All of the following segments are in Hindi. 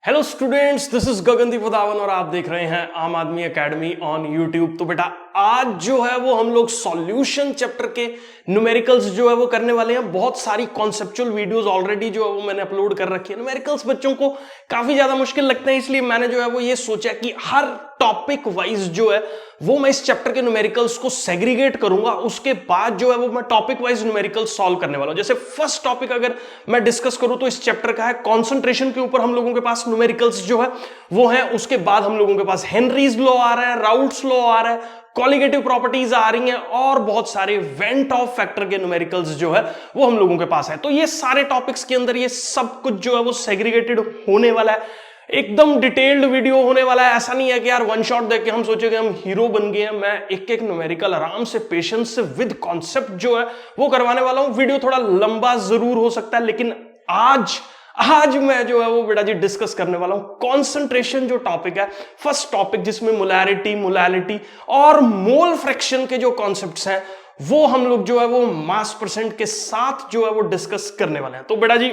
Hello students, this is Gagandeep Wadhawan और आप देख रहे हैं आम आदमी एकेडमी ऑन यूट्यूब। तो बेटा आज जो है वो हम लोग सॉल्यूशन चैप्टर के न्यूमेरिकल्स जो है वो करने वाले हैं। बहुत सारी कॉन्सेप्चुअल वीडियोस ऑलरेडी जो है वो मैंने अपलोड कर रखी है। न्यूमेरिकल्स बच्चों को काफी ज्यादा मुश्किल लगते हैं, इसलिए मैंने जो है वो ये सोचा कि हर टॉपिक वाइज जो है वो मैं इस चैप्टर के न्यूमेरिकल्स को सेग्रीगेट करूंगा। उसके बाद जो है वो मैं टॉपिक वाइज न्यूमेरिकल्स सॉल्व करने वाला हूं। जैसे फर्स्ट टॉपिक अगर मैं डिस्कस करूं तो इस चैप्टर का है कंसंट्रेशन के ऊपर हम लोगों के पास न्यूमेरिकल्स जो है वो है। उसके बाद हम लोगों के पास हेनरीज लॉ आ रहा है, राउल्ट्स लॉ आ रहा है, कॉलिगेटिव प्रॉपर्टीज आ रही हैं और बहुत सारे वेंट ऑफ फैक्टर के न्यूमेरिकल्स जो है वो हम लोगों के पास है। तो ये सारे टॉपिक्स के अंदर ये सब कुछ जो है वो सेग्रीगेटेड होने वाला है, एकदम डिटेल्ड वीडियो होने वाला है। ऐसा नहीं है कि यार वन शॉट देख के हम सोचेंगे हम हीरो बन गए हैं। मैं एक एक न्यूमेरिकल आराम से पेशेंस से विद कॉन्सेप्ट जो है वो करवाने वाला हूं। वीडियो थोड़ा लंबा जरूर हो सकता है, लेकिन आज मैं जो है वो बेटा जी डिस्कस करने वाला हूं कंसंट्रेशन जो टॉपिक है। फर्स्ट टॉपिक जिसमें मोलैरिटी और मोल फ्रैक्शन के जो कॉन्सेप्ट्स हैं वो हम लोग जो है वो मास परसेंट के साथ जो है वो डिस्कस करने वाले हैं। तो बेटा जी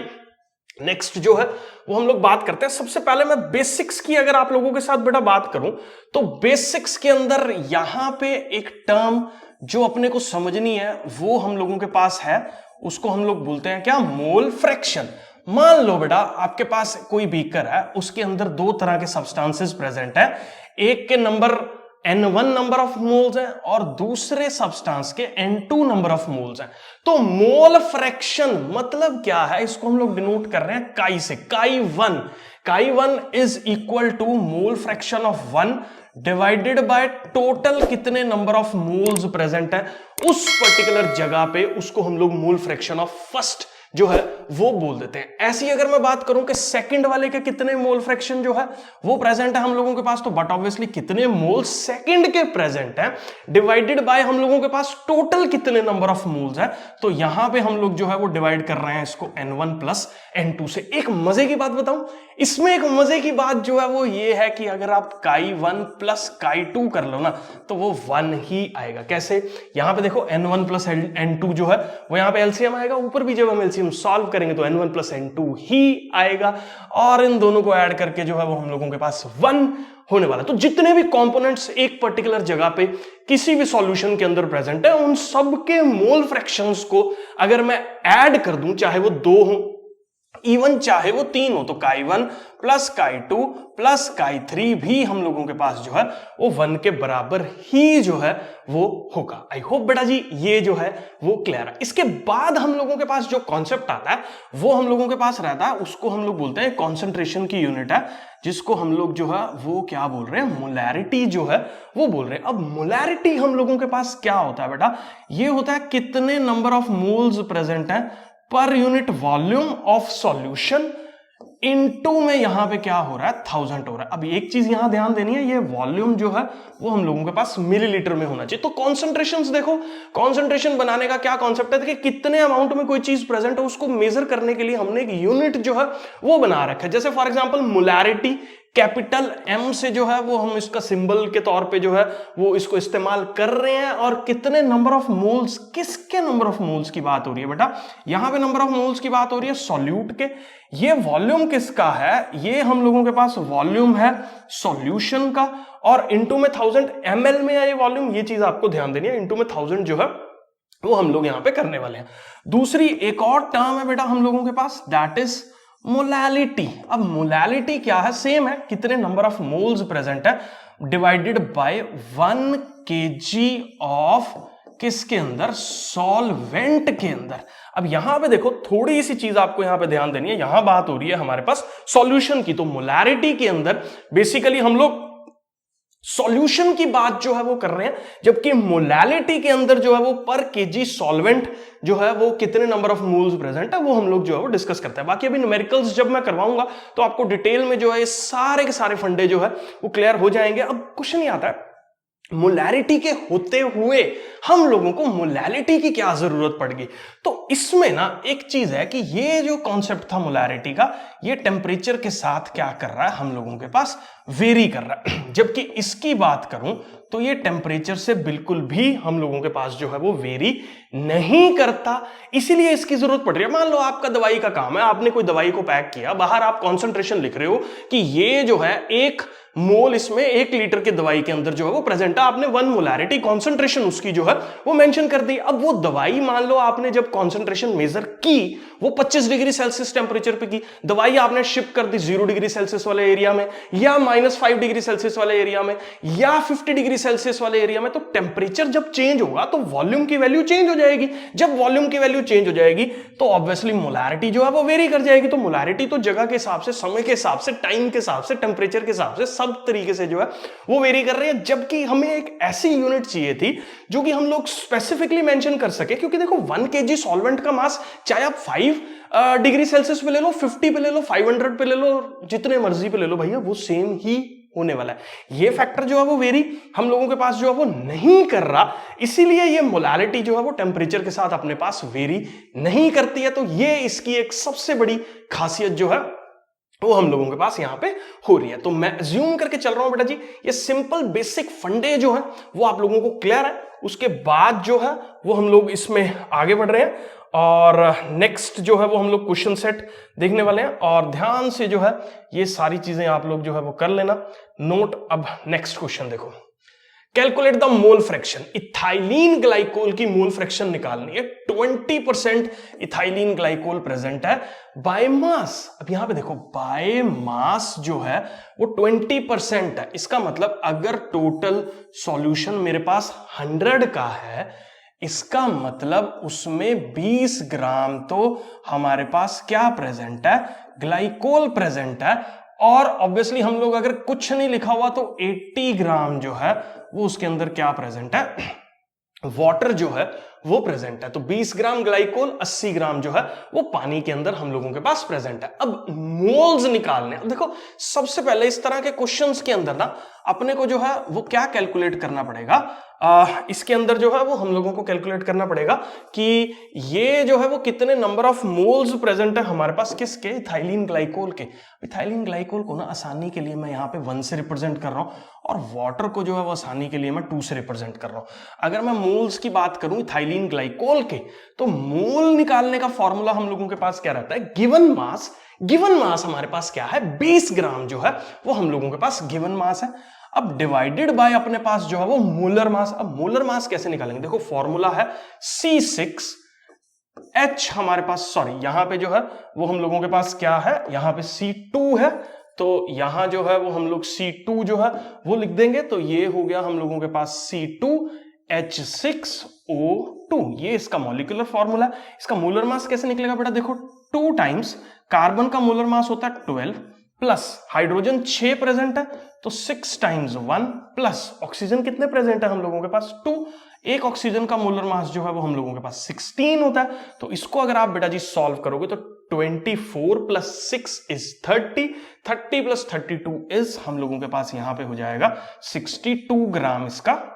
नेक्स्ट जो है वो हम लोग बात करते हैं। सबसे पहले मैं बेसिक्स की अगर आप लोगों के साथ बेटा बात करूं तो बेसिक्स के अंदर यहां पे एक टर्म जो अपने को समझनी है वो हम लोगों के पास है, उसको हम लोग बोलते हैं क्या, मोल फ्रैक्शन। मान लो बेटा आपके पास कोई बीकर है, उसके अंदर दो तरह के सब्सटेंसेस प्रेजेंट है। एक के number N1 number of moles है और दूसरे सब्सटेंस के N2 नंबर ऑफ मोल्स हैं। तो मोल फ्रैक्शन मतलब क्या है, इसको हम लोग डिनोट कर रहे हैं काई से। काई one is equal to mole fraction of 1 divided by total कितने नंबर ऑफ मोल्स प्रेजेंट है उस पर्टिकुलर जगह पे, उसको हम लोग मोल फ्रैक्शन ऑफ फर्स्ट जो है वो बोल देते हैं। ऐसी अगर मैं बात करूं कि सेकंड वाले के कितने मोल फ्रैक्शन जो है वो प्रेजेंट है हम लोगों के पास, तो बट ऑब्वियसली कितने मोल सेकंड के प्रेजेंट है डिवाइडेड बाय हम लोगों के पास टोटल कितने नंबर ऑफ मोल्स है। तो यहां पे हम लोग जो है वो डिवाइड कर रहे हैं इसको N1 प्लस N2 से। एक मजे की बात बताऊं, इसमें एक मजे की बात जो है वो ये है कि अगर आप काई 1 प्लस काई 2 कर लो ना तो वो 1 ही आएगा। कैसे, यहां पे देखो N1 प्लस N2 जो है वो यहां पे एलसीएम आएगा, ऊपर भी जब हम एलसीएम सॉल्व करेंगे तो N1 प्लस N2 ही आएगा और इन दोनों को ऐड करके जो है वो हम लोगों के पास 1 होने वाला। तो जितने भी कंपोनेंट्स एक पर्टिकुलर जगह पे किसी भी सॉल्यूशन के अंदर प्रेजेंट है उन सब के मोल फ्रैक्शंस को अगर मैं ऐड कर दूं, चाहे वो 2 हो इवन चाहे वो 3 हो, तो काई 1 प्लस काई 2 प्लस काई 3 भी हम लोगों के पास जो है वो 1 के बराबर ही जो है वो होगा। आई होप बेटा जी ये जो है वो क्लियर है। इसके बाद हम लोगों के पास जो कॉन्सेप्ट आता है वो हम लोगों के पास रहता है, उसको हम लोग बोलते हैं कॉन्सेंट्रेशन की यूनिट है, जिसको हम लोग जो है वो क्या बोल रहे हैं, मोलैरिटी जो है वो बोल रहे हैं। अब मोलैरिटी हम लोगों के पास क्या होता है बेटा, ये होता है कितने नंबर ऑफ मोल्स प्रेजेंट है per unit volume of solution into में यहां पे क्या हो रहा है, 1000 हो रहा है। अब एक चीज यहां ध्यान देनी है, ये वॉल्यूम जो है वो हम लोगों के पास मिलीलीटर में होना चाहिए। तो कॉन्सेंट्रेशंस देखो, कॉन्सेंट्रेशन बनाने का क्या कॉन्सेप्ट है कि कितने अमाउंट में कोई चीज प्रेजेंट है उसको मेजर करने के लिए हमने एक यूनिट जो है वो बना रखा है। जैसे for example molarity capital M से जो है वो हम इसका सिंबल के तौर पे जो है वो इसको इस्तेमाल कर रहे हैं। और कितने नंबर ऑफ मोल्स, किसके नंबर ऑफ मोल्स की बात हो रही है बेटा, यहां पे नंबर ऑफ मोल्स की बात हो रही है सॉल्यूट के। ये वॉल्यूम किसका है, ये हम लोगों के पास वॉल्यूम है सॉल्यूशन का, और इनटू में 1000 ml में है ये वॉल्यूम। ये चीज आपको ध्यान देनी है, इनटू में 1000 जो है वो हम लोग यहां पे करने वाले हैं। दूसरी एक और टर्म है बेटा हम लोगों के पास, दैट इज मोलैलिटी। अब मोलैलिटी क्या है, सेम है, कितने नंबर ऑफ मोल्स प्रेजेंट है डिवाइडेड बाय 1 kg ऑफ किसके अंदर, सॉल्वेंट के अंदर। अब यहां पे देखो थोड़ी सी चीज आपको यहां पे ध्यान देनी है, यहां बात हो रही है हमारे पास सॉल्यूशन की, तो मोलैरिटी के अंदर बेसिकली हम लोग सॉल्यूशन की बात जो है वो कर रहे हैं, जबकि मोलैलिटी के अंदर जो है वो पर केजी सॉल्वेंट जो है वो कितने नंबर ऑफ मोल्स प्रेजेंट है वो हम लोग जो है वो डिस्कस करते हैं। बाकी अभी न्यूमेरिकल्स जब मैं करवाऊंगा तो आपको डिटेल में जो है सारे के सारे फंडे जो है वो क्लियर हो जाएंगे। अब क्वेश्चन ये आता है मोलैरिटी के होते हुए हम लोगों को मोलैलिटी की क्या जरूरत पड़ गई? तो इसमें ना एक चीज है कि ये जो कॉन्सेप्ट था मोलैरिटी का, ये टेम्परेचर के साथ क्या कर रहा है, हम लोगों के पास वेरी कर रहा है। जबकि इसकी बात करूं तो ये टेम्परेचर से बिल्कुल भी हम लोगों के पास जो है वो वेरी नहीं करता, इसीलिए इसकी जरूरत पड़ रही है। मान लो आपका दवाई का काम है, आपने कोई दवाई को पैक किया, बाहर आप कॉन्सेंट्रेशन लिख रहे हो कि ये जो है 1 मोल इसमें 1 लीटर की दवाई के अंदर जो है वो प्रेजेंट है, आपने 1 मोलैरिटी कॉन्सेंट्रेशन उसकी जो है वो मेंशन कर दी। अब वो दवाई मान लो आपने जब कॉन्सेंट्रेशन मेजर की वो 25 डिग्री सेल्सियस टेम्परेचर पे की, दवाई आपने शिप कर दी 0 डिग्री सेल्सियस वाले एरिया में, या -5 डिग्री सेल्सियस वाले एरिया में, या 50 डिग्री सेल्सियस वाले एरिया में, तो टेम्परेचर जब चेंज होगा तो वॉल्यूम की वैल्यू चेंज हो जाएगी। जब वॉल्यूम की वैल्यू चेंज हो जाएगी तो ऑब्वियसली मोलैरिटी जो है वो वेरी कर जाएगी। तो मोलैरिटी तो जगह के हिसाब से, समय के हिसाब से, टाइम के हिसाब से, टेम्परेचर के हिसाब से सब तरीके से जो है वो वेरी कर रही है। जबकि हमें एक ऐसी यूनिट चाहिए थी जो कि हम लोग स्पेसिफिकली मेंशन कर सके, क्योंकि देखो 1 kg सॉल्वेंट का मास चाहे आप 5 डिग्री सेल्सियस पे ले लो, 50 पे ले लो, 500 पे ले लो, जितने मर्जी पे ले लो भैया, वो सेम ही होने वाला है। ये फैक्टर जो है वो वेरी हम लोगों के पास जो है वो नहीं कर रहा, इसीलिए ये मोलैलिटी जो है वो टेम्परेचर के साथ अपने पास वेरी नहीं करती है। तो ये इसकी एक सबसे बड़ी खासियत जो है वो हम लोगों के पास यहां पे हो रही है। तो मैं अज्यूम करके चल रहा हूं बेटा जी, ये सिंपल बेसिक फंडे जो है वो आप लोगों को क्लियर है। उसके बाद जो है वो हम लोग इसमें आगे बढ़ रहे हैं और नेक्स्ट जो है वो हम लोग क्वेश्चन सेट देखने वाले हैं। और ध्यान से जो है ये सारी चीजें आप लोग जो है वो कर लेना नोट। अब नेक्स्ट क्वेश्चन देखो, calculate the mole fraction. Ethylene glycol की मोल फ्रैक्शन निकालनी है। 20% इथाइलिन ग्लाइकोल प्रेजेंट है बाय मास। अब यहां पे देखो बाय मास जो है वो 20% है। इसका मतलब अगर टोटल सॉल्यूशन मेरे पास 100 का है, इसका मतलब उसमें 20 ग्राम तो हमारे पास क्या प्रेजेंट है, ग्लाइकोल प्रेजेंट है। और ऑब्वियसली हम लोग अगर कुछ नहीं लिखा हुआ तो 80 ग्राम जो है वो उसके अंदर क्या प्रेजेंट है, वाटर जो है वो प्रेजेंट है। तो 20 ग्राम ग्लाइकोल, 80 ग्राम जो है वो पानी के अंदर हम लोगों के पास प्रेजेंट है। अब मोल्स निकालने, अब देखो सबसे पहले इस तरह के क्वेश्चंस के अंदर ना अपने को जो है वो क्या कैलकुलेट करना पड़ेगा, इसके अंदर जो है वो हम लोगों को कैलकुलेट करना पड़ेगा कि ये जो है वो कितने नंबर ऑफ मोल्स प्रेजेंट है हमारे पास, किसके, इथाइलिन ग्लाइकोल के। इथाइलिन ग्लाइकोल को ना आसानी के लिए मैं यहाँ पे 1 से रिप्रेजेंट कर रहा हूं और वाटर को जो है वो आसानी के लिए मैं 2 से रिप्रेजेंट कर रहा हूं। अगर मैं मोल्स की बात करूं इथाइलिन ग्लाइकोल के, तो मोल निकालने का फॉर्मूला हम लोगों के पास क्या रहता है, गिवन मास। गिवन मास हमारे पास क्या है, 20 ग्राम जो है वो हम लोगों के पास गिवन मास है। अब डिवाइडेड बाय अपने पास जो है वो मोलर मास। अब मोलर मास कैसे निकालेंगे, देखो फॉर्मूला है C6H हमारे पास, सॉरी यहां पे जो है वो हम लोगों के पास क्या है, यहां पे C2 है, तो यहां जो है वो हम लोग C2 जो है वो लिख देंगे। तो ये हो गया हम लोगों के पास C2H6O2, ये इसका मॉलिक्यूलर फॉर्मूला है। इसका मोलर मास कैसे निकलेगा बेटा, देखो 2 टाइम्स कार्बन का मोलर मास होता है 12 प्लस हाइड्रोजन 6 प्रेजेंट है तो 6 टाइम्स 1 प्लस ऑक्सीजन कितने प्रेजेंट है हम लोगों के पास 2। एक ऑक्सीजन का मोलर मास जो है वो हम लोगों के पास 16 होता है। तो इसको अगर आप बेटा जी सॉल्व करोगे तो 24 प्लस 6 इज 30, 30 प्लस 32 इज हम लोगों के पास यहां पे हो जाएगा 62 ग्राम इसका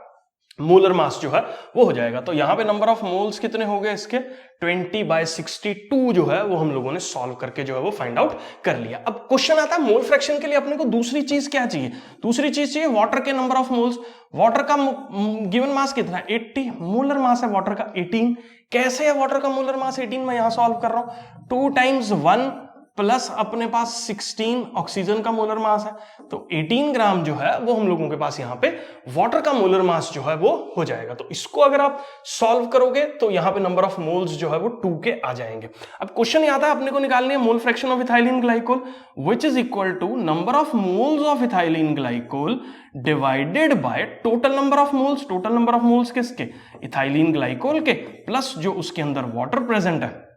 मोलर मास जो है वो हो जाएगा। तो यहां पे नंबर ऑफ मोल्स कितने हो गए इसके, 20/62 जो है वो हम लोगों ने सॉल्व करके जो है वो फाइंड आउट कर लिया। अब क्वेश्चन आता है मोल फ्रैक्शन के लिए अपने को दूसरी चीज क्या चाहिए, दूसरी चीज चाहिए वाटर के नंबर ऑफ मोल्स। वाटर का गिवन मास कितना है 80, मोलर मास है वाटर का 18। कैसे है वाटर का मोलर मास 18, मैं यहां सॉल्व कर रहा हूं, 2 टाइम्स 1 प्लस अपने पास 16 ऑक्सीजन का मोलर मास है तो 18 ग्राम जो है वो हम लोगों के पास यहां पे वाटर का मोलर मास जो है वो हो जाएगा। तो इसको अगर आप सॉल्व करोगे तो यहां पे नंबर ऑफ मोल्स जो है वो 2 के आ जाएंगे। अब क्वेश्चन आता है अपने को निकालनी है mole fraction of ethylene glycol which is equal to number of moles of ethylene glycol divided by total number of moles. Total number of moles किसके, इथाइलिन ग्लाइकोल के, प्लस जो उसके अंदर वाटर प्रेजेंट है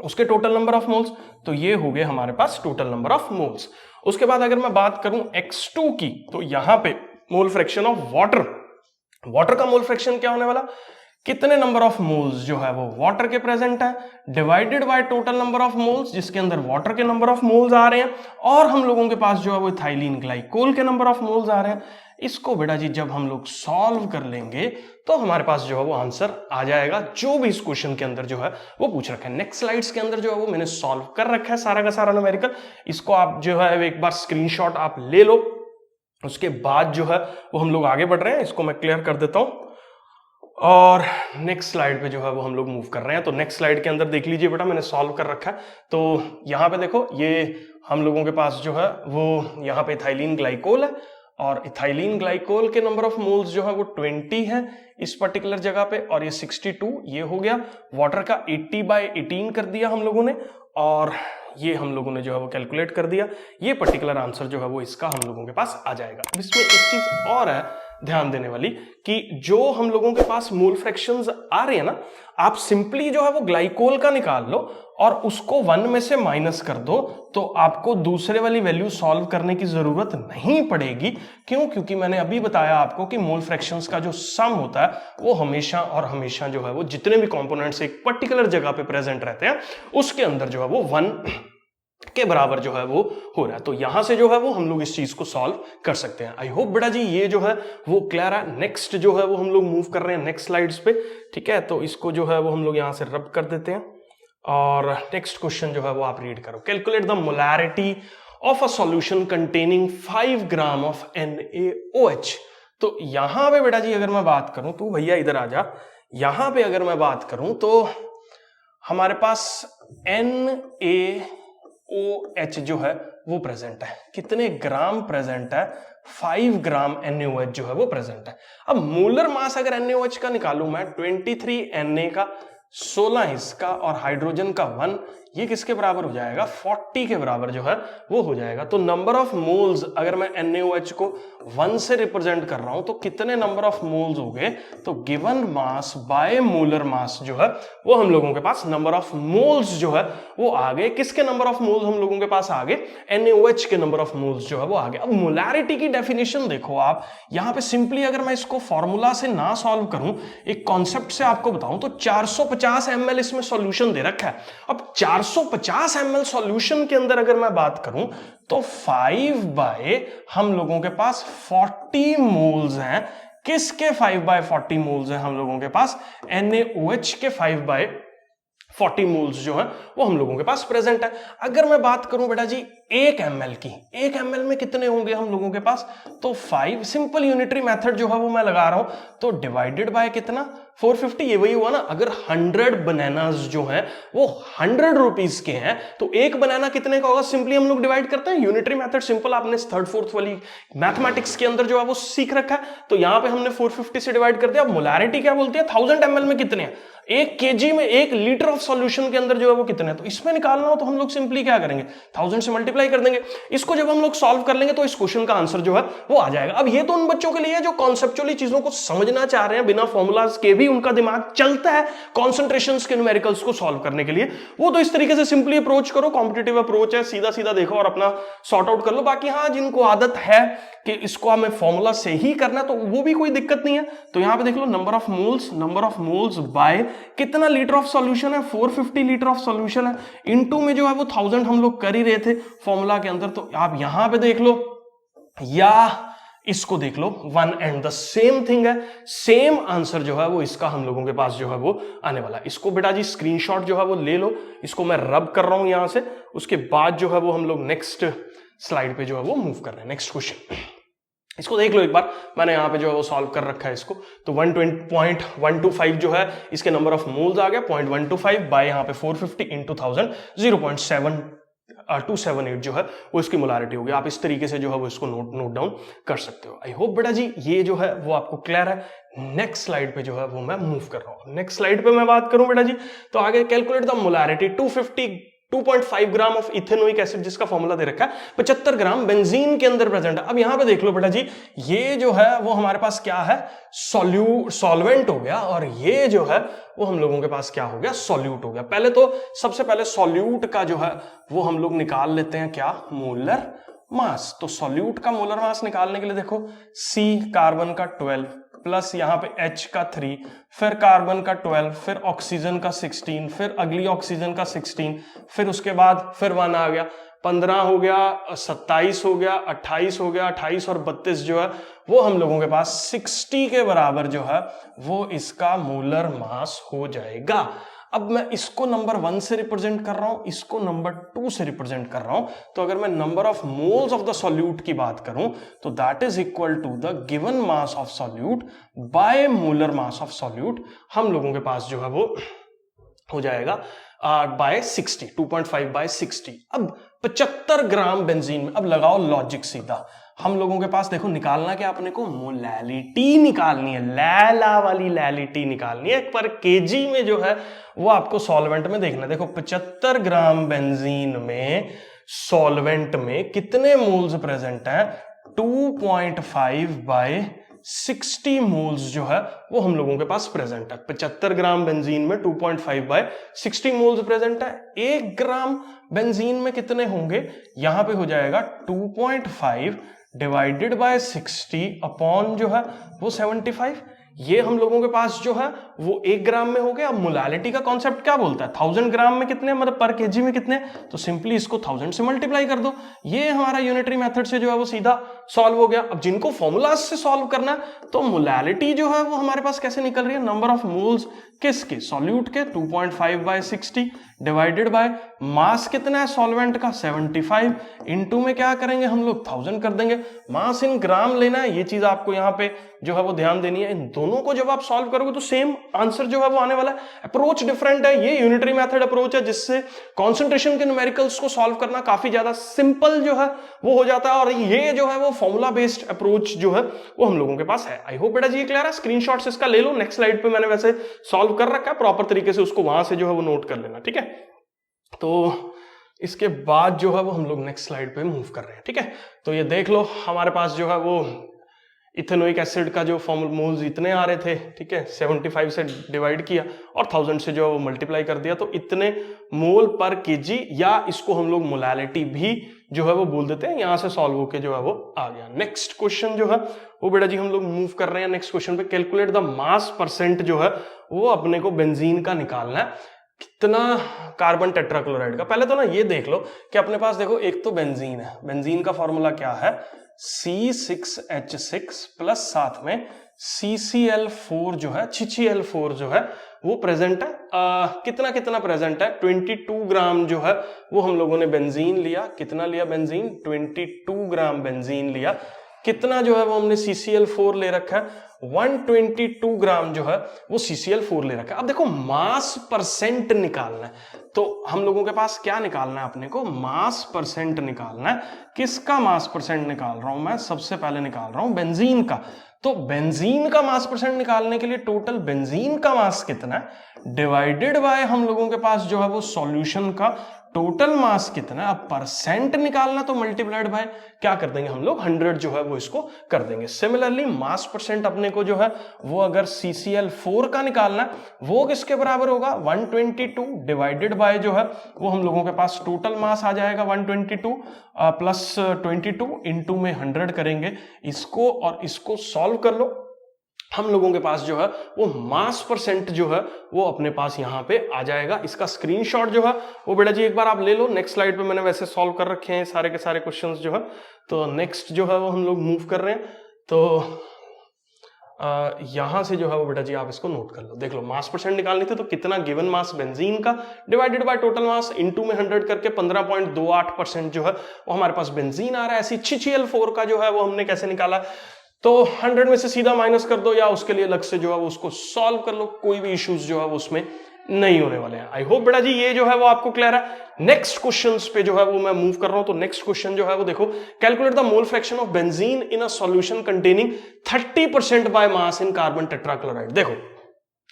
उसके टोटल नंबर ऑफ मोल्स। तो ये हो गए हमारे पास टोटल नंबर ऑफ मोल्स। उसके बाद अगर मैं बात करूं X2 की, तो यहां पे मोल फ्रैक्शन ऑफ वाटर, वाटर का मोल फ्रैक्शन क्या होने वाला, कितने नंबर ऑफ मोल्स जो है वो वाटर के प्रेजेंट है, divided by total number of moles जिसके अंदर वाटर के नंबर ऑफ मोल्स आ रहे हैं, और हम लोगों के पास जो है वो इथाइलिन ग्लाइकोल के नंबर ऑफ मोल्स आ रहे हैं। इसको बेटा जी जब हम लोग सॉल्व कर लेंगे तो हमारे पास जो है वो आंसर आ जाएगा, जो भी इस क्वेश्चन के अंदर जो है वो पूछ रखा है। नेक्स्ट स्लाइड्स के अंदर जो है वो मैंने सॉल्व कर रखा है सारा का सारा न्यूमेरिकल। इसको आप जो है एक बार स्क्रीनशॉट आप ले लो, उसके बाद जो है वो हम लोग आगे बढ़ रहे हैं। इसको मैं क्लियर कर देता हूं और नेक्स्ट स्लाइड पे जो है वो हम लोग मूव कर रहे हैं। तो नेक्स्ट स्लाइड के अंदर देख लीजिए बेटा, मैंने सॉल्व कर रखा है। तो यहाँ पे देखो, ये हम लोगों के पास जो है वो यहाँ पे इथाइलिन ग्लाइकोल है, और इथाइलिन ग्लाइकोल के नंबर ऑफ मोल्स जो है वो 20 है इस पर्टिकुलर जगह पे, और ये 62 ये हो गया। वाटर का 80/18 कर दिया हम लोगों ने, और ये हम लोगों ने जो है वो कैलकुलेट कर दिया। ये पर्टिकुलर आंसर जो है वो इसका हम लोगों के पास आ जाएगा। अब इसमें एक चीज और है ध्यान देने वाली, कि जो हम लोगों के पास मोल फ्रैक्शंस आ रही है ना, आप सिंपली जो है वो ग्लाइकोल का निकाल लो और उसको 1 में से माइनस कर दो, तो आपको दूसरे वाली वैल्यू सॉल्व करने की जरूरत नहीं पड़ेगी। क्यों? क्योंकि मैंने अभी बताया आपको कि मोल फ्रैक्शंस का जो सम होता है वो हमेशा और हमेशा जो है वो जितने भी कंपोनेंट्स एक पर्टिकुलर जगह पे प्रेजेंट रहते हैं उसके अंदर जो है वो 1 के बराबर जो है वो हो रहा है। तो यहां से जो है वो हम लोग इस चीज को सॉल्व कर सकते हैं। आई होप बेटा जी ये जो है वो क्लियर है। नेक्स्ट जो है वो हम लोग मूव कर रहे हैं नेक्स्ट स्लाइड्स पे, ठीक है। तो इसको जो है वो हम लोग यहां से रब कर देते हैं, और नेक्स्ट क्वेश्चन जो है वो आप रीड करो। Calculate the molarity of a solution containing 5 gram of NaOH। तो यहां पे बेटा जी अगर मैं बात करूं, तो भैया इधर आ जा, यहां पे अगर मैं बात करूं तो हमारे पास NaOH जो है वो प्रेजेंट है। कितने ग्राम प्रेजेंट है? 5 ग्राम NaOH जो है वो प्रेजेंट है। अब मोलर मास अगर NaOH का निकालूं मैं, 23 Na का, 16 इसका, और हाइड्रोजन का 1, ये किसके बराबर हो जाएगा? 40 के बराबर जो है वो हो जाएगा। तो नंबर ऑफ मोल्स अगर मैं NaOH को 1 से रिप्रेजेंट कर रहा हूं तो कितने नंबर ऑफ मोल्स हो गए? तो given mass by molar mass जो है वो हम लोगों के पास नंबर ऑफ मोल्स जो है वो आ गए। किसके नंबर ऑफ मोल्स हम लोगों के पास आ गए? NaOH के नंबर ऑफ मोल्स जो है वो आ गए। अब मोलैरिटी की डेफिनेशन देखो आप, यहां पे सिंपली अगर मैं इसको फॉर्मूला से ना सॉल्व करूं, एक कॉन्सेप्ट से आपको बताऊं, तो 450 ml इसमें सॉल्यूशन दे रखा है। अब 450 ml सॉल्यूशन के अंदर अगर मैं बात करूं तो 5 बाय हम लोगों के पास 40 मोल्स हैं। किसके 5/40 मोल्स हैं हम लोगों के पास? NaOH के 5/40 मोल्स जो है वो हम लोगों के पास प्रेजेंट है। अगर मैं बात करूं बेटा जी 1 ml की, 1 ml में कितने होंगे हम लोगों के पास? तो 5, सिंपल यूनिटरी मेथड जो है वो मैं लगा रहा हूं, तो डिवाइडेड बाय कितना? 450। ये वही हुआ ना, अगर 100 बनानास जो है वो 100 रुपीज के हैं तो एक बनाना कितने का होगा? सिंपली हम लोग डिवाइड करते हैं, यूनिटरी मेथड सिंपल, आपने 3rd 4th वाली मैथमेटिक्स के अंदर जो है वो सीख रखा है। तो यहां पे हमने 450 से डिवाइड कर दिया। अब मोलैरिटी क्या बोलती है? 1000 ml में कितने हैं? 1 kg में 1 लीटर ऑफ सॉल्यूशन के अंदर जो है वो कितने हैं? तो इसमें निकालना हो तो हम लोग सिंपली क्या करेंगे? 1000 से मल्टीप्लाई कर देंगे। इसको जब हम लोग सॉल्व कर लेंगे तो इस क्वेश्चन का आंसर जो है वो आ जाएगा। अब ये तो उन बच्चों के लिए जो कॉन्सेप्चुअली चीजों को समझना चाह रहे हैं, बिना फॉर्मूलाज के भी उनका दिमाग चलता है कॉन्सेंट्रेशंस के न्यूमेरिकल्स को सॉल्व करने के लिए, वो तो इस तरीके से सिंपली अप्रोच करो। कॉम्पिटिटिव अप्रोच है, सीधा सीधा देखो और अपना सॉर्ट आउट कर लो। बाकी हाँ, जिनको आदत है कि इसको हमें फॉर्मूला से ही करना तो वो भी कोई दिक्कत नहीं है। तो यहां पे देख लो, नंबर ऑफ मोल्स बाय कितना लीटर ऑफ सॉल्यूशन है? 450 लीटर ऑफ सॉल्यूशन है, इनटू में जो है वो 1000 हम लोग कर ही रहे थे फॉर्मूला के अंदर। तो आप यहां पे देख लो या इसको देख लो, one and the same thing है। सेम आंसर जो है वो इसका हम लोगों के पास जो है वो आने वाला है। इसको बेटा जी स्क्रीनशॉट जो है वो ले लो, इसको मैं रब कर रहा हूं यहां से। उसके बाद जो है वो हम लोग नेक्स्ट स्लाइड पे जो है वो मूव कर रहे हैं। नेक्स्ट क्वेश्चन, इसको देख लो एक बार, मैंने यहां पे जो है वो सॉल्व कर रखा है इसको। तो 120.125 जो है इसके नंबर ऑफ मोल्स आ गया, 0.125 बाय यहां पे 450 इंटू 1000, 0.278 जो है वो इसकी मोलैरिटी होगी। आप इस तरीके से जो है वो इसको नोट डाउन कर सकते हो। आई होप बेटा जी ये जो है वो आपको क्लियर है। नेक्स्ट स्लाइड पे जो है वो मैं मूव कर रहा हूं। नेक्स्ट स्लाइड पे मैं बात करूं बेटा जी, तो आगे calculate the molarity 2.5 gram of ethanoic acid, जिसका फॉर्मूला दे रखा है 75 ग्राम बेंजीन के अंदर प्रेजेंट है। अब यहां पे देख लो बेटा जी, ये जो है वो हमारे पास क्या है? सॉल्वेंट हो गया, और ये जो है वो हम लोगों के पास क्या हो गया? सॉल्यूट हो गया। पहले तो सबसे पहले सॉल्यूट का जो है वो हम लोग निकाल लेते हैं, क्या? Molar mass. तो सॉल्यूट का मोलर मास निकालने के लिए देखो, C कार्बन का 12 प्लस यहाँ पे H का 3, फिर कार्बन का 12, फिर ऑक्सीजन का 16, फिर अगली ऑक्सीजन का 16, फिर उसके बाद फिर 1 आ गया, 15 हो गया, 27 हो गया, 28 हो गया, 28 और 32 जो है वो हम लोगों के पास 60 के बराबर जो है वो इसका मोलर मास हो जाएगा। अब मैं इसको नंबर 1 से रिप्रेजेंट कर रहा हूं, इसको नंबर 2 से रिप्रेजेंट कर रहा हूं, तो अगर मैं number of moles of the solute की बात करूं तो that is equal to the given mass of solute by molar mass of solute हम लोगों के पास जो है वो हो जाएगा बाय 60, 2.5 बाय 60। अब 75 ग्राम बेंजीन में, अब लगाओ लॉजिक सीधा, हम लोगों के पास देखो निकालना क्या, अपने को मोलैलिटी निकालनी है, लैला वाली लैलिटी निकालनी है पर केजी में जो है वो आपको सॉल्वेंट में देखना। देखो 75 ग्राम बेंजीन में सॉल्वेंट में कितने मोल्स प्रेजेंट है, 2.5 बाय 60 मोल्स जो है वो हम लोगों के पास प्रेजेंट है। 75 ग्राम बेंजीन में 2.5 बाय 60 मोल्स प्रेजेंट है। 1 ग्राम बेंजीन में कितने होंगे, यहां पे हो जाएगा 2.5 डिवाइडेड बाय 60 अपॉन जो है वो 75। ये हम लोगों के पास जो है वो 1 ग्राम में हो गया। अब मोलालिटी का कॉन्सेप्ट क्या बोलता है, 1000 ग्राम में कितने, मतलब पर केजी में कितने, तो सिंपली इसको 1000 से मल्टीप्लाई कर दो। ये हमारा यूनिटरी मेथड से जो है वो सीधा सॉल्व हो गया। अब जिनको फॉर्मूलाज से सॉल्व करना है तो मोलालिटी जो है वो हमारे पास कैसे निकल रही है, नंबर ऑफ मोल्स किसके, सॉल्यूट के 2.5 बाय 60 डिवाइडेड बाय मास कितना है सॉल्वेंट का 75, इनटू में क्या करेंगे हम लोग 1000 कर देंगे। मास इन ग्राम लेना है, ये चीज आपको यहाँ पे जो है वो ध्यान देनी है। इन दोनों को जब आप सॉल्व करोगे तो सेम आंसर जो है वो आने वाला है। अप्रोच डिफरेंट है, ये यूनिटरी मेथड अप्रोच है जिससे कॉन्सेंट्रेशन के न्यूमेरिकल्स को सॉल्व करना काफी ज्यादा सिंपल जो है वो हो जाता है, और ये जो है वो फॉर्मूला बेस्ड अप्रोच जो है वो हम लोगों के पास है। आई होप बेटा जी ये क्लियर है, स्क्रीनशॉट्स इसका ले लो, नेक्स्ट स्लाइड पे मैंने वैसे सॉल्व कर रखा है प्रॉपर तरीके से, उसको वहां से जो है वो नोट कर लेना, ठीक है। तो इसके बाद जो है वो हम लोग नेक्स्ट स्लाइड पे मूव कर रहे हैं, ठीक है। तो ये देख लो हमारे पास जो है वो इथेनोइक एसिड का जो मोल्स इतने आ रहे थे, ठीक है, 75 से डिवाइड किया और 1000 से जो मल्टीप्लाई कर दिया, तो इतने मोल पर केजी, या इसको हम लोग मोलालिटी भी जो है वो बोल देते हैं, यहां से सॉल्व होके जो है वो आ गया। नेक्स्ट क्वेश्चन जो है वो बेटा जी हम लोग मूव कर रहे हैं नेक्स्ट क्वेश्चन पे। कैलकुलेट द मास परसेंट जो है वो अपने को बेंजीन का निकालना है, कितना कार्बन टेट्राक्लोराइड का। पहले तो ना ये देख लो कि अपने पास देखो एक तो बेंजीन है, बेंजीन का फॉर्मूला क्या है, C6H6 प्लस साथ में CCl4 जो है, CCl4 जो है वो प्रेजेंट है। कितना कितना प्रेजेंट है, 22 ग्राम जो है वो हम लोगों ने बेंजीन लिया। कितना लिया बेंजीन, 22 ग्राम बेंजीन लिया। कितना जो है वो हमने CCl4 ले रखा है, 122 ग्राम जो है वो CCl4 ले रखा है। अब देखो मास परसेंट निकालना है, तो हम लोगों के पास क्या निकालना है, अपने को मास परसेंट निकालना है। किसका मास परसेंट निकाल रहा हूं मैं, सबसे पहले निकाल रहा हूं बेंजीन का। तो बेंजीन का मास परसेंट निकालने के लिए टोटल बेंजीन का मास कितना है डिवाइडेड बाय हम लोगों के पास जो है वो सॉल्यूशन का टोटल मास कितना है। अब परसेंट निकालना तो मल्टीप्लाइड बाय क्या कर देंगे हम लोग 100 जो है वो इसको कर देंगे। सिमिलरली मास परसेंट अपने को जो है वो अगर CCl4 का निकालना है वो किसके बराबर होगा, 122 डिवाइडेड बाय जो है वो हम लोगों के पास टोटल मास आ जाएगा 122 प्लस 22 इंटू में 100 करेंगे इसको, और इसको सॉल्व कर लो। हम लोगों के पास जो है वो मास परसेंट जो है वो अपने पास यहां पे आ जाएगा। इसका स्क्रीनशॉट जो है वो बेटा जी एक बार आप ले लो, नेक्स्ट स्लाइड पे मैंने वैसे सॉल्व कर रखे हैं सारे के सारे क्वेश्चंस जो है। तो नेक्स्ट जो है वो हम लोग मूव कर रहे हैं, तो यहां से जो है वो बेटा जी आप इसको नोट कर लो। देख लो मास परसेंट निकालनी थी तो कितना गिवन मास बेंजीन का divided by total mass into में 100 करके 15.28% जो है वो हमारे पास बेंजीन आ रहा है। ऐसी CCl4 का जो है वो हमने कैसे निकाला, तो 100 में से सीधा माइनस कर दो या उसके लिए अलग से जो है वो उसको सॉल्व कर लो, कोई भी इश्यूज जो है वो उसमें नहीं होने वाले हैं। आई होप बेटा जी ये जो है वो आपको क्लियर है। नेक्स्ट क्वेश्चंस पे जो है वो मैं मूव कर रहा हूं। तो नेक्स्ट क्वेश्चन जो है वो देखो, calculate the mole fraction of benzene in a solution containing 30% by mass in carbon tetrachloride. देखो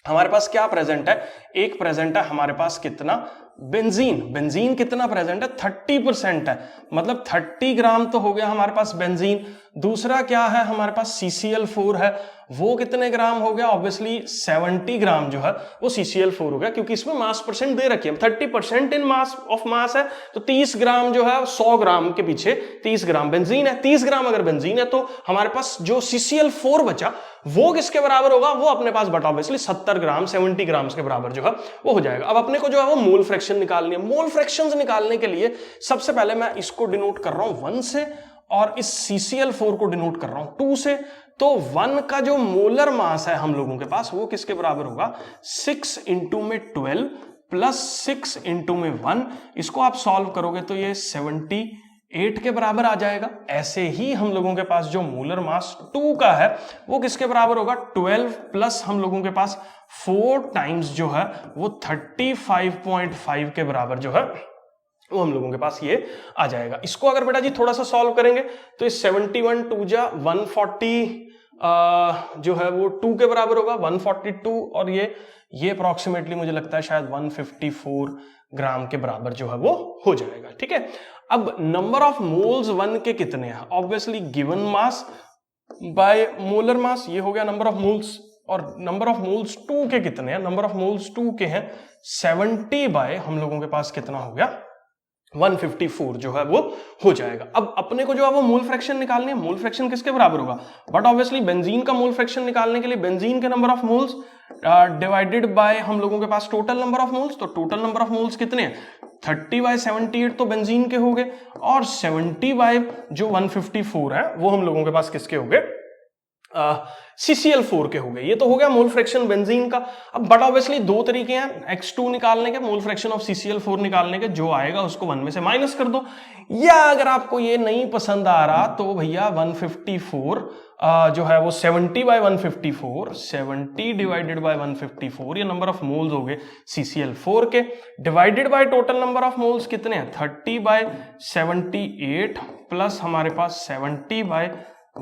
हमारे पास क्या प्रेजेंट है, एक प्रेजेंट है हमारे पास कितना बेंजीन, बेंजीन कितना प्रेजेंट है? 30% है, मतलब 30 ग्राम तो हो गया हमारे पास बेंजीन। दूसरा क्या है हमारे पास? CCl4 है, वो कितने ग्राम हो गया? ऑब्वियसली 70 ग्राम जो है वो CCl4 हो गया, क्योंकि इसमें मास परसेंट दे रखी है, 30% इन मास ऑफ मास है, तो 30 ग्राम जो है 100 ग्राम के पीछे 30 ग्राम बेंजीन है। 30 ग्राम अगर बेंजीन है तो हमारे पास जो CCl4 बचा वो किसके बराबर होगा? वो अपने पास बटा ऑब्वियसली 70 ग्राम, 70 ग्राम के बराबर जो है वो हो जाएगा। अब अपने को जो है वो मोल फ्रैक्शन निकालनी है। मोल फ्रैक्शंस निकालने के लिए सबसे पहले मैं इसको डिनोट कर रहा हूं 1 से, और इस CCl4 को डिनोट कर रहा हूं 2 से। तो 1 का जो मोलर मास है हम लोगों के पास वो किसके बराबर होगा? 6 इंटू में 12 प्लस 6 इंटू में 1, इसको आप सॉल्व करोगे तो ये 78 के बराबर आ जाएगा। ऐसे ही हम लोगों के पास जो मोलर मास 2 का है वो किसके बराबर होगा? 12 प्लस हम लोगों के पास 4 टाइम्स जो है वो 35.5 के बराबर जो है वो हम लोगों के पास ये आ जाएगा। इसको अगर बेटा जी थोड़ा सा सॉल्व करेंगे तो इस 71 2 जा 140 जो है वो 2 के बराबर होगा, 142, और ये अप्रोक्सीमेटली मुझे लगता है शायद 154 ग्राम के बराबर जो है वो हो जाएगा। ठीक है, अब नंबर ऑफ मोल्स 1 के कितने हैं? Obviously given mass by molar mass, ये हो गया नंबर ऑफ मोल्स। और नंबर ऑफ मोल्स 2 के कितने हैं? नंबर ऑफ मोल्स 2 के हैं 70 बाय हम लोगों के पास कितना हो गया? 154 जो है वो हो जाएगा। अब अपने को जो है वो मोल फ्रैक्शन निकालनी है। मोल फ्रैक्शन किसके बराबर होगा? बट ऑब्वियसली बेंजीन का मोल फ्रैक्शन निकालने के लिए बेंजीन के number of moles divided by हम लोगों के पास टोटल नंबर ऑफ मोल्स। तो टोटल नंबर ऑफ मोल्स कितने हैं? 30 बाय 78 तो बेंजीन के हो गए, और 70 बाय जो 154 है वो हम लोगों के पास किसके हो गए? CCl4 के हो गए। ये तो हो गया मोल फ्रैक्शन बेंजीन का। अब बट ऑब्वियसली दो तरीके हैं X2 निकालने के, मोल फ्रैक्शन ऑफ CCl4 निकालने के। जो आएगा उसको 1 में से माइनस कर दो, या अगर आपको ये नहीं पसंद आ रहा तो भैया 154 जो है वो 70 बाय 154, 70 डिवाइडेड बाय 154, ये नंबर ऑफ मोल्स हो गए CCl4 के, divided by total number of moles कितने हैं? 30 बाय 78 प्लस हमारे पास 70 बाय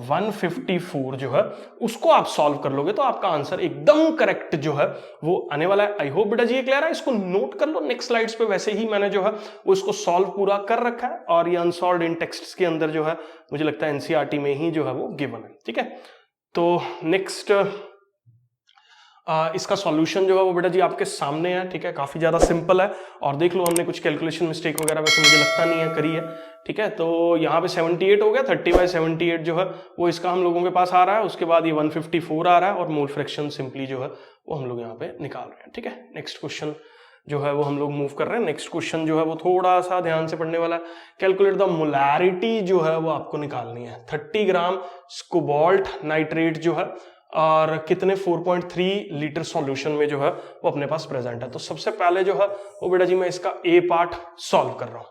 154 जो है उसको आप सॉल्व कर लोगे तो आपका आंसर एकदम करेक्ट जो है वो आने वाला है। आई होप बेटा जी ये क्लियर है। इसको नोट कर लो नेक्स्ट स्लाइड्स पे, वैसे ही मैंने जो है वो इसको सॉल्व पूरा कर रखा है, और ये अनसॉल्व्ड इन टेक्स्ट्स के अंदर जो है मुझे लगता है NCERT में ही जो है वो गिवन है। ठीक है, तो नेक्स्ट इसका सॉल्यूशन जो है वो बेटा जी आपके सामने है। ठीक है, काफी ज्यादा सिंपल है, और देख लो हमने कुछ कैलकुलेशन मिस्टेक वगैरह वैसे मुझे लगता नहीं है करी है। ठीक है, तो यहाँ पे 78 हो गया, 30 बाय 78 जो है वो इसका हम लोगों के पास आ रहा है। उसके बाद ये 154 आ रहा है, और मोल फ्रैक्शन सिंपली जो है वो हम लोग यहाँ पे निकाल रहे हैं। ठीक है, नेक्स्ट क्वेश्चन जो है वो हम लोग मूव कर रहे हैं। नेक्स्ट क्वेश्चन जो है वो थोड़ा सा ध्यान से पढ़ने वाला है। कैलकुलेट द मोलैरिटी जो है वो आपको निकालनी है। 30 ग्राम कोबाल्ट नाइट्रेट जो है, और कितने 4.3 लीटर सॉल्यूशन में जो है वो अपने पास प्रेजेंट है। तो सबसे पहले जो है वो बेटा जी मैं इसका ए पार्ट सॉल्व कर रहा हूं।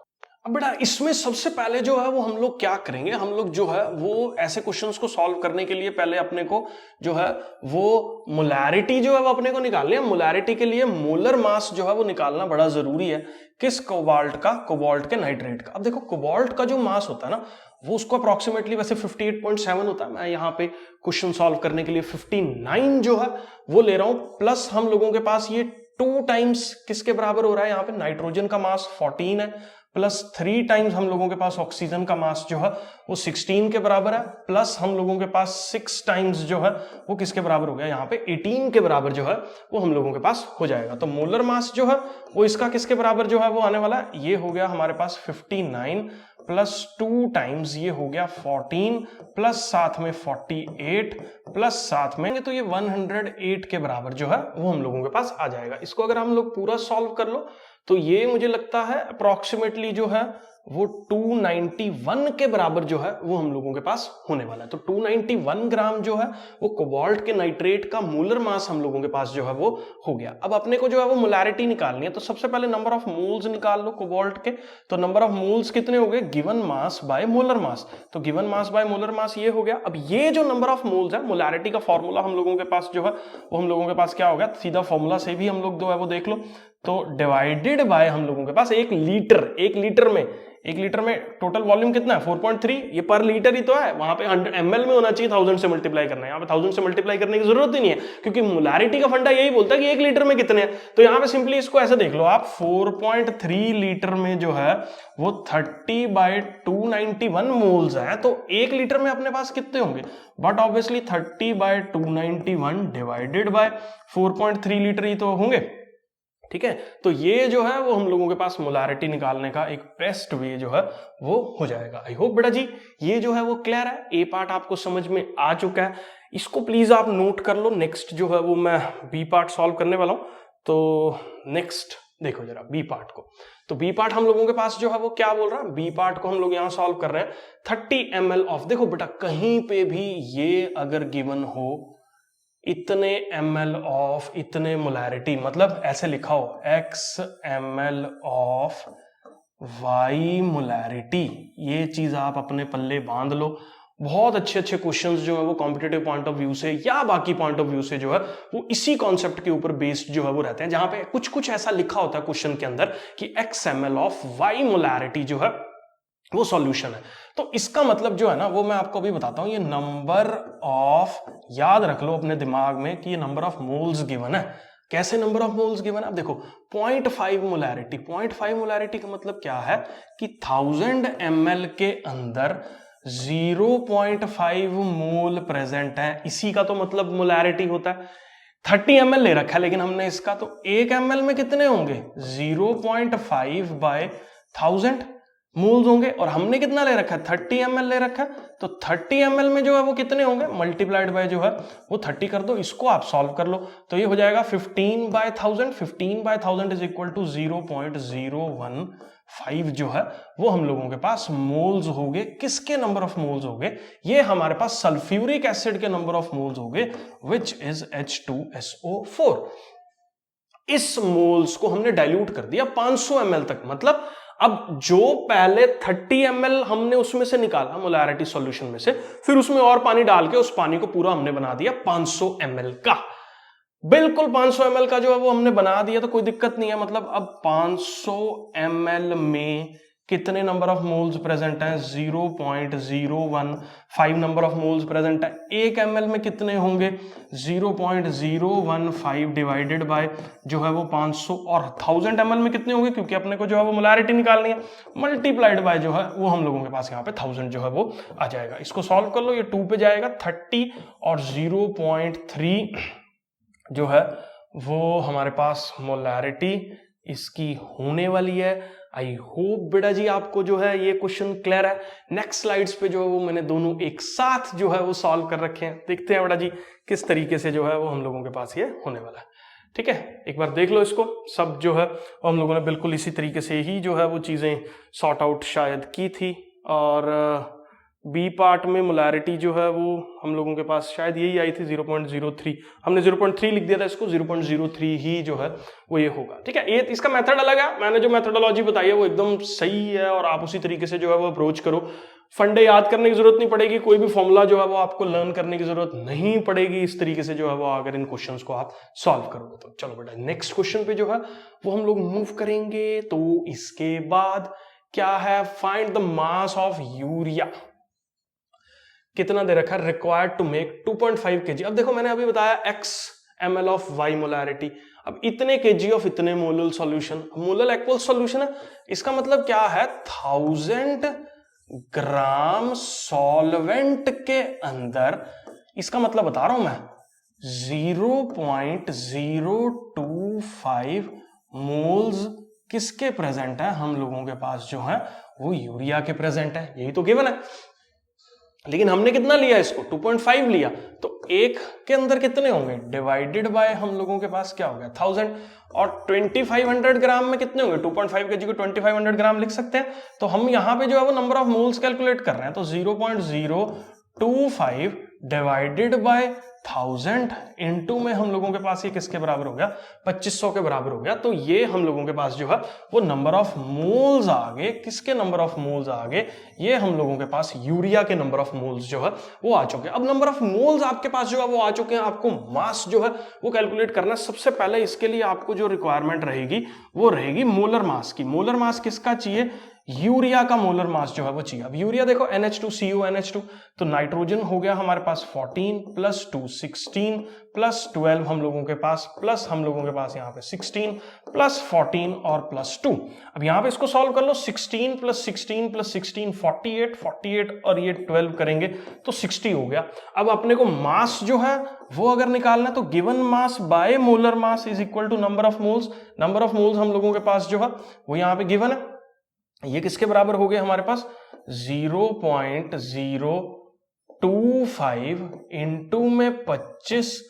अब बेटा इसमें सबसे पहले जो है वो हम लोग क्या करेंगे, हम लोग जो है वो ऐसे क्वेश्चंस को सॉल्व करने के लिए पहले अपने को जो है वो मोलैरिटी जो है वो अपने को निकालनी है। मोलैरिटी के लिए मोलर मास जो है वो निकालना बड़ा जरूरी है। किस? कोबाल्ट का, कोबाल्ट के नाइट्रेट का। अब देखो कोबाल्ट का जो मास होता है ना वो उसको अप्रोक्सीमेटली वैसे 58.7 होता है। मैं यहाँ पे क्वेश्चन सॉल्व करने के लिए 59 जो है वो ले रहा हूं, प्लस हम लोगों के पास ये 2 टाइम्स किसके बराबर हो रहा है? यहाँ पे नाइट्रोजन का मास 14 है, प्लस 3 टाइम्स हम लोगों के पास ऑक्सीजन का मास जो है वो 16 के बराबर है, प्लस हम लोगों के पास 6 टाइम्स जो है वो किसके बराबर हो गया? यहाँ पे 18 के बराबर जो है वो हम लोगों के पास हो जाएगा। तो मोलर मास जो है वो इसका किसके बराबर जो है वो आने वाला है? ये हो गया हमारे पास 59 प्लस 2 टाइम्स ये हो गया 14, प्लस साथ में 48, प्लस साथ में तो ये 108 के बराबर जो है वो हम लोगों के पास आ जाएगा। इसको अगर हम लोग पूरा सॉल्व कर लो तो ये मुझे लगता है अप्रोक्सीमेटली जो है वो 291 के बराबर जो है वो हम लोगों के पास होने वाला है। तो 291 ग्राम जो है वो कोबाल्ट के नाइट्रेट का मोलर मास हम लोगों के पास जो है वो हो गया। अब अपने को जो है वो मोलैरिटी निकालनी है, तो सबसे पहले नंबर ऑफ मोल्स निकाल लो कोबाल्ट के। तो नंबर ऑफ मोल्स कितने हो गए? Given mass by molar mass. तो given mass by molar mass ये हो गया। अब ये जो नंबर ऑफ मोल्स है, मोलैरिटी का फॉर्मूला हम लोगों के पास जो है वो हम लोगों के पास क्या हो गया? सीधा फॉर्मूला से भी हम लोग जो है वो देख लो, तो डिवाइडेड बाय हम लोगों के पास 1 लीटर में टोटल वॉल्यूम कितना है 4.3, ये पर लीटर ही तो है, वहां पे 100 ml में होना चाहिए, 1000 से मल्टीप्लाई करना है, यहाँ पे 1000 से मल्टीप्लाई करने की जरूरत ही नहीं है, क्योंकि मोलारिटी का फंडा यही बोलता है कि 1 लीटर में कितने हैं। तो यहाँ पे सिंपली इसको ऐसे देख लो आप, 4.3 लीटर में जो है वो 30/291 मोल्स है, तो 1 लीटर में अपने पास कितने होंगे, but obviously 30/291 divided by 4.3 litre ही तो होंगे। ठीक है, तो ये जो है वो हम लोगों के पास मोलारिटी निकालने का एक बेस्ट वे जो है वो हो जाएगा। आई होप बेटा जी ये जो है वो क्लियर है, ए पार्ट आपको समझ में आ चुका है, इसको प्लीज आप नोट कर लो। नेक्स्ट जो है वो मैं बी पार्ट सॉल्व करने वाला हूं, तो नेक्स्ट देखो जरा बी पार्ट को। तो बी पार्ट हम लोगों के पास जो है वो क्या बोल रहा है, बी पार्ट को हम लोग यहां सॉल्व कर रहे हैं 30 ml ऑफ, देखो बेटा कहीं पे भी ये अगर गिवन हो इतने ml ऑफ इतने मोलैरिटी, मतलब ऐसे लिखा हो x ml of y molarity, ये चीज आप अपने पल्ले बांध लो। बहुत अच्छे अच्छे क्वेश्चंस जो है वो कॉम्पिटिटिव पॉइंट ऑफ व्यू से या बाकी पॉइंट ऑफ व्यू से जो है वो इसी कॉन्सेप्ट के ऊपर बेस्ड जो है वो रहते हैं, जहां पे कुछ कुछ ऐसा लिखा होता है क्वेश्चन के अंदर कि x ml of y molarity जो है वो सॉल्यूशन है। तो इसका मतलब जो है ना वो मैं आपको अभी बताता हूं, ये नंबर ऑफ, याद रख लो अपने दिमाग में कि ये नंबर ऑफ मोल्स गिवन है। कैसे नंबर ऑफ मोल्स गिवन है, आप देखो 0.5 मोलैरिटी, 0.5 मोलैरिटी का मतलब क्या है कि 1000 ml के अंदर 0.5 मोल प्रेजेंट है, इसी का तो मतलब मोलैरिटी होता है। 30 ml ले रखा है लेकिन हमने इसका, तो 1 ml में कितने होंगे 0.5 बाय 1000 मोल्स होंगे, और हमने कितना ले रखा है 30 ml ले रखा है, तो 30 ml में जो है वो कितने होंगे, मल्टीप्लाइड बाय जो है वो 30 कर दो, इसको आप सॉल्व कर लो, तो ये हो जाएगा 15/1000, 15/1000 इज इक्वल टू 0.015 जो है वो हम लोगों के पास मोल्स हो गए। किसके नंबर ऑफ मोल्स हो गए, ये हमारे पास सल्फ्यूरिक एसिड के नंबर ऑफ मोल्स हो गए, विच इज H2SO4। इस मोल्स को हमने डाइल्यूट कर दिया 500 ml तक, मतलब अब जो पहले 30 ml हमने उसमें से निकाला मोलैरिटी सॉल्यूशन में से, फिर उसमें और पानी डाल के उस पानी को पूरा हमने बना दिया 500 ml का, बिल्कुल 500 ml का जो है वो हमने बना दिया, तो कोई दिक्कत नहीं है। मतलब अब 500 ml में कितने नंबर ऑफ मोल्स प्रेजेंट हैं, 0.015 नंबर ऑफ मोल्स प्रेजेंट है। 1 ml में कितने होंगे 0.015 डिवाइडेड बाय जो है वो 500, और 1000 ml में कितने होंगे, क्योंकि अपने को जो है वो मोलैरिटी निकालनी है, मल्टीप्लाइड बाय जो है वो हम लोगों के पास यहाँ पे 1000 जो है वो आ जाएगा। इसको सॉल्व कर लो, ये 2 पे जाएगा, 30 और 0.3 जो है वो हमारे पास मोलैरिटी इसकी होने वाली है। आई होप बेटा जी आपको जो है ये क्वेश्चन क्लियर है। नेक्स्ट स्लाइड्स पे जो है वो मैंने दोनों एक साथ जो है वो सॉल्व कर रखे हैं, देखते हैं बेटा जी किस तरीके से जो है वो हम लोगों के पास ये होने वाला है। ठीक है, एक बार देख लो इसको, सब जो है वो हम लोगों ने बिल्कुल इसी तरीके से ही जो है वो चीजें सॉर्ट आउट शायद की थी, और बी पार्ट में मोलैरिटी जो है वो हम लोगों के पास शायद यही आई थी 0.03, हमने 0.3 लिख दिया था, इसको 0.03 ही जो है वो ये होगा। ठीक है, ये इसका मेथड अलग है, मैंने जो मेथडोलॉजी बताई है वो एकदम सही है, और आप उसी तरीके से जो है वो अप्रोच करो। फंडे याद करने की जरूरत नहीं पड़ेगी, कोई भी फॉर्मूला जो है वो आपको लर्न करने की जरूरत नहीं पड़ेगी, इस तरीके से जो है वो अगर इन क्वेश्चंस को आप सॉल्व करोगे तो। चलो बेटा नेक्स्ट क्वेश्चन पे जो है वो हम लोग मूव करेंगे। तो इसके बाद क्या है, find the mass of urea, कितना दे रखा है, रिक्वायर्ड टू मेक 2.5 kg। अब देखो मैंने अभी बताया x ml of y molarity, अब इतने kg ऑफ इतने molal solution, molal aqueous solution है, इसका मतलब क्या है 1000 ग्राम सॉल्वेंट के अंदर, इसका मतलब बता रहा हूं मैं 0.025 मोल्स किसके प्रेजेंट है, हम लोगों के पास जो है वो यूरिया के प्रेजेंट है, यही तो गिवन है। लेकिन हमने कितना लिया इसको 2.5 लिया, तो एक के अंदर कितने होंगे डिवाइडेड बाय हम लोगों के पास क्या हो गया 1000, और 2500 ग्राम में कितने होंगे 2.5 kg को 2500 ग्राम लिख सकते हैं। तो हम यहां पे जो है वो नंबर ऑफ मोल्स कैलकुलेट कर रहे हैं, तो 0.025 डिवाइडेड बाय 1000 इनटू में हम लोगों के पास ये किसके बराबर हो गया, 2500 के बराबर हो गया। तो ये हम लोगों के पास जो है वो नंबर ऑफ मोल्स आ गए। किसके नंबर ऑफ मोल्स आ गए, ये हम लोगों के पास यूरिया के नंबर ऑफ मोल्स जो है वो आ चुके हैं। अब नंबर ऑफ मोल्स आपके पास जो है वो आ चुके हैं, आपको मास जो है वो कैलकुलेट करना है। सबसे पहले इसके लिए आपको जो रिक्वायरमेंट रहेगी वो रहेगी मोलर मास की। मोलर मास किसका चाहिए, यूरिया का मोलर मास जो है वो चाहिए। अब यूरिया देखो NH2CONH2, तो नाइट्रोजन हो गया हमारे पास 14 प्लस 2 16 प्लस 12 हम लोगों के पास, प्लस हम लोगों के पास यहाँ पे 16 प्लस 14 और प्लस 2। अब यहाँ पे इसको सॉल्व कर लो, 16 प्लस 16 प्लस 16 48 48 और ये 12 करेंगे तो 60 हो गया। अब अपने को मास जो है वो अगर निकालना है तो given mass by molar mass is equal to number of moles. Number of moles हम लोगों के पास जो है वो यहाँ पे गिवन है, ये किसके बराबर हो गया हमारे पास 0.025 इंटू में 25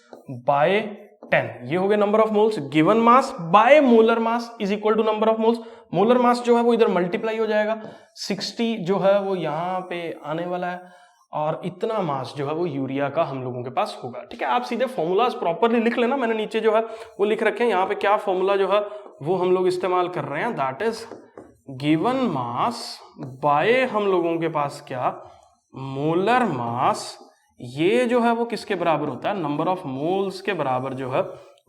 बाय 10, ये हो गया number of moles. Given mass by molar mass is equal to number of moles. Molar mass जो है वो इधर मल्टीप्लाई हो जाएगा, 60 जो है वो यहां पे आने वाला है और इतना मास जो है वो यूरिया का हम लोगों के पास होगा। ठीक है, आप सीधे फॉर्मूलाज प्रॉपरली लिख लेना, मैंने नीचे जो है वो लिख रखे हैं। यहाँ पे क्या फॉर्मूला जो है वो हम लोग इस्तेमाल कर रहे हैं, that is given mass bye हम लोगों के पास क्या मोलर मास, ये जो है वो किसके बराबर होता है, नंबर ऑफ मोल्स के बराबर जो है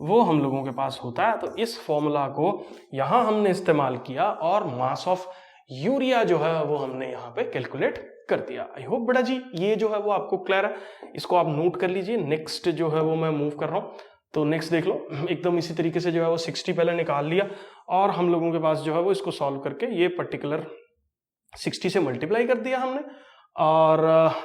वो हम लोगों के पास होता है। तो इस फॉर्मूला को यहां हमने इस्तेमाल किया और मास ऑफ यूरिया जो है वो हमने यहाँ पे कैलकुलेट कर दिया। आई होप बेटा जी ये जो है वो आपको क्लियर है, इसको आप नोट कर लीजिए। नेक्स्ट जो है वो मैं मूव कर रहा हूँ, तो नेक्स्ट देख लो। एकदम इसी तरीके से जो है वो 60 पहले निकाल लिया और हम लोगों के पास जो है वो इसको सॉल्व करके ये पर्टिकुलर 60 से मल्टीप्लाई कर दिया हमने और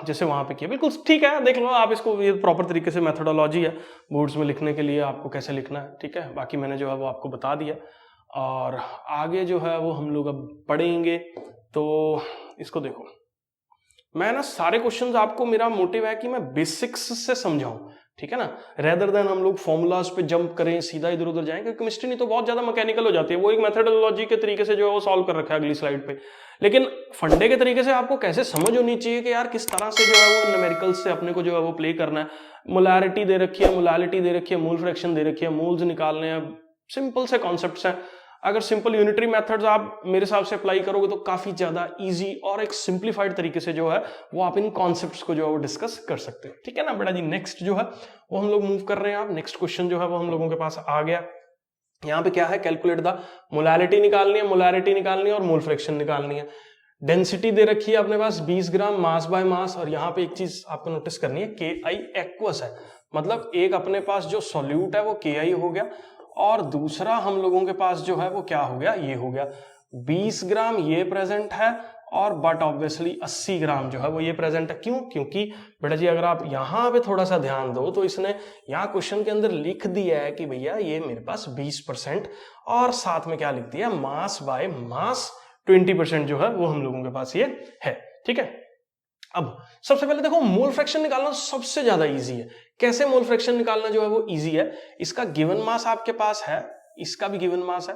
जैसे वहां पे किया बिल्कुल ठीक है। देख लो आप इसको, ये प्रॉपर तरीके से मेथोडोलॉजी है बोर्ड्स में लिखने के लिए आपको कैसे लिखना है। ठीक है, बाकी मैंने जो है वो आपको बता दिया और आगे जो है वो हम लोग अब पढ़ेंगे। तो इसको देखो, मैं ना सारे क्वेश्चंस आपको, मेरा मोटिव है कि मैं बेसिक्स से समझाऊं, ठीक है ना, रेदर देन हम लोग फॉर्मूलाज पे जंप करें, सीधा इधर उधर जाएं, क्योंकि केमिस्ट्री नहीं तो बहुत ज्यादा मैकेनिकल हो जाती है। वो एक मेथोडोलॉजी के तरीके से जो है वो सॉल्व कर रखा है अगली स्लाइड पे, लेकिन फंडे के तरीके से आपको कैसे समझ होनी चाहिए कि यार किस तरह से जो है वो न्यूमेरिकल्स से अपने को जो है वो प्ले करना है। मोलैरिटी दे रखी है, मोलालिटी दे रखी है, मोल फ्रैक्शन दे रखी है, मोल्स निकालने हैं, सिंपल से कॉन्सेप्ट्स हैं। अगर सिंपल यूनिटरी मेथड्स आप मेरे हिसाब से अप्लाई करोगे तो काफी ज्यादा इजी और एक सिंप्लीफाइड तरीके से जो है वो आप इन कॉन्सेप्ट्स को जो है वो डिस्कस कर सकते हैं। ठीक है ना बेटा जी, नेक्स्ट जो है वो हम लोग मूव कर रहे हैं। आप नेक्स्ट क्वेश्चन जो है वो हम लोगों के पास आ गया। यहाँ पे क्या है, कैलकुलेट द मोलैलिटी निकालनी है, मोलैरिटी निकालनी है और मोल फ्रैक्शन निकालनी है। डेंसिटी दे रखी है अपने पास 20 ग्राम मास बाय मास, और यहाँ पे एक चीज आपको नोटिस करनी है, KI एक्वस है, मतलब एक अपने पास जो सॉल्यूट है वो KI हो गया और दूसरा हम लोगों के पास जो है वो क्या हो गया, ये हो गया 20 ग्राम ये प्रेजेंट है और बट ऑब्वियसली 80 ग्राम जो है वो ये प्रेजेंट है। क्यों? क्योंकि बेटा जी अगर आप यहाँ पे थोड़ा सा ध्यान दो तो इसने यहाँ क्वेश्चन के अंदर लिख दिया है कि भैया ये मेरे पास 20% और साथ में क्या लिख दिया, मास बाय मास 20% जो है वो हम लोगों के पास ये है। ठीक है, अब सबसे पहले देखो मोल फ्रैक्शन निकालना सबसे ज्यादा इजी है। कैसे मोल फ्रैक्शन निकालना जो है वो इजी है, इसका गिवन मास आपके पास है, इसका भी गिवन मास है,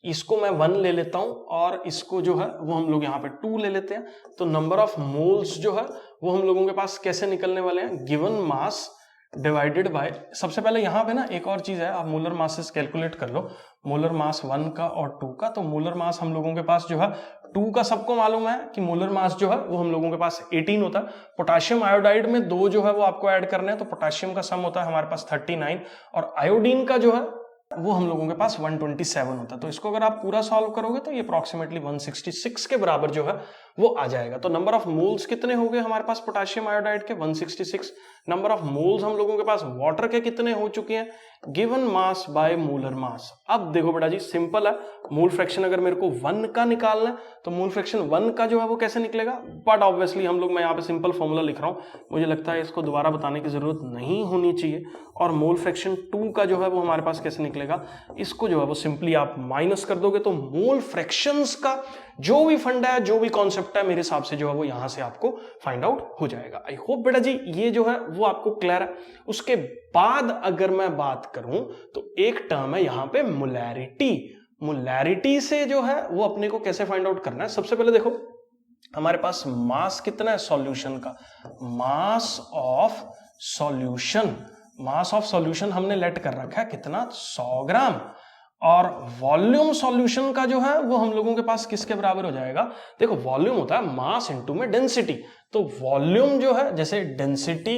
इसको मैं 1 ले लेता हूं और इसको जो है वो हम लोग यहाँ पे 2 ले लेते हैं। तो नंबर ऑफ मोल्स जो है वो हम लोगों के पास कैसे निकलने वाले हैं, गिवन मास डिवाइडेड बाय, सबसे पहले यहाँ पे ना एक और चीज है, आप मोलर मासेस कैलकुलेट कर लो, मोलर मास 1 का और 2 का। तो मोलर मास हम लोगों के पास जो है 2 का सबको मालूम है कि मोलर मास जो है वो हम लोगों के पास 18 होता है। पोटेशियम आयोडाइड में 2 जो है वो आपको ऐड करने हैं, तो पोटेशियम का सम होता है हमारे पास 39 और आयोडीन का जो है वो हम लोगों के पास 127 होता है। तो इसको अगर आप पूरा सॉल्व करोगे तो ये अप्रोक्सीमेटली 166 के बराबर जो है वो आ जाएगा। तो नंबर ऑफ मोल्स कितने हो गए हमारे पास पोटेशियम आयोडाइड के, 166। नंबर ऑफ मोल्स हम लोगों के पास वाटर के कितने हो चुके हैं, गिवन मास बाय मोलर मास। अब देखो बेटा जी सिंपल है, मोल फ्रैक्शन अगर मेरे को 1 का निकालना है तो मोल फ्रैक्शन 1 का जो है वो कैसे निकलेगा, बट ऑब्वियसली हम लोग, मैं यहाँ पे सिंपल फॉर्मूला लिख रहा हूँ, मुझे लगता है इसको दोबारा बताने की जरूरत नहीं होनी चाहिए। और मोल फ्रैक्शन 2 का जो है वो हमारे पास कैसे निकलेगा, इसको जो है वो सिंपली आप माइनस कर दोगे। तो मोल फ्रैक्शंस का जो भी फंडा है, जो भी कॉन्सेप्ट है, मेरे हिसाब से जो है वो यहां से आपको फाइंड आउट हो जाएगा। आई होप बेटा जी ये जो है वो आपको क्लियर है। उसके बाद अगर मैं बात करूं तो एक टर्म है यहां पे मोलैरिटी। मोलैरिटी से जो है वो अपने को कैसे फाइंड आउट करना है, सबसे पहले देखो हमारे पास मास कितना है सॉल्यूशन का, mass of solution, mass of solution हमने लेट कर रखा है कितना, 100 ग्राम, और वॉल्यूम सॉल्यूशन का जो है वो हम लोगों के पास किसके बराबर हो जाएगा, देखो वॉल्यूम होता है मास इनटू में डेंसिटी, तो वॉल्यूम जो है जैसे density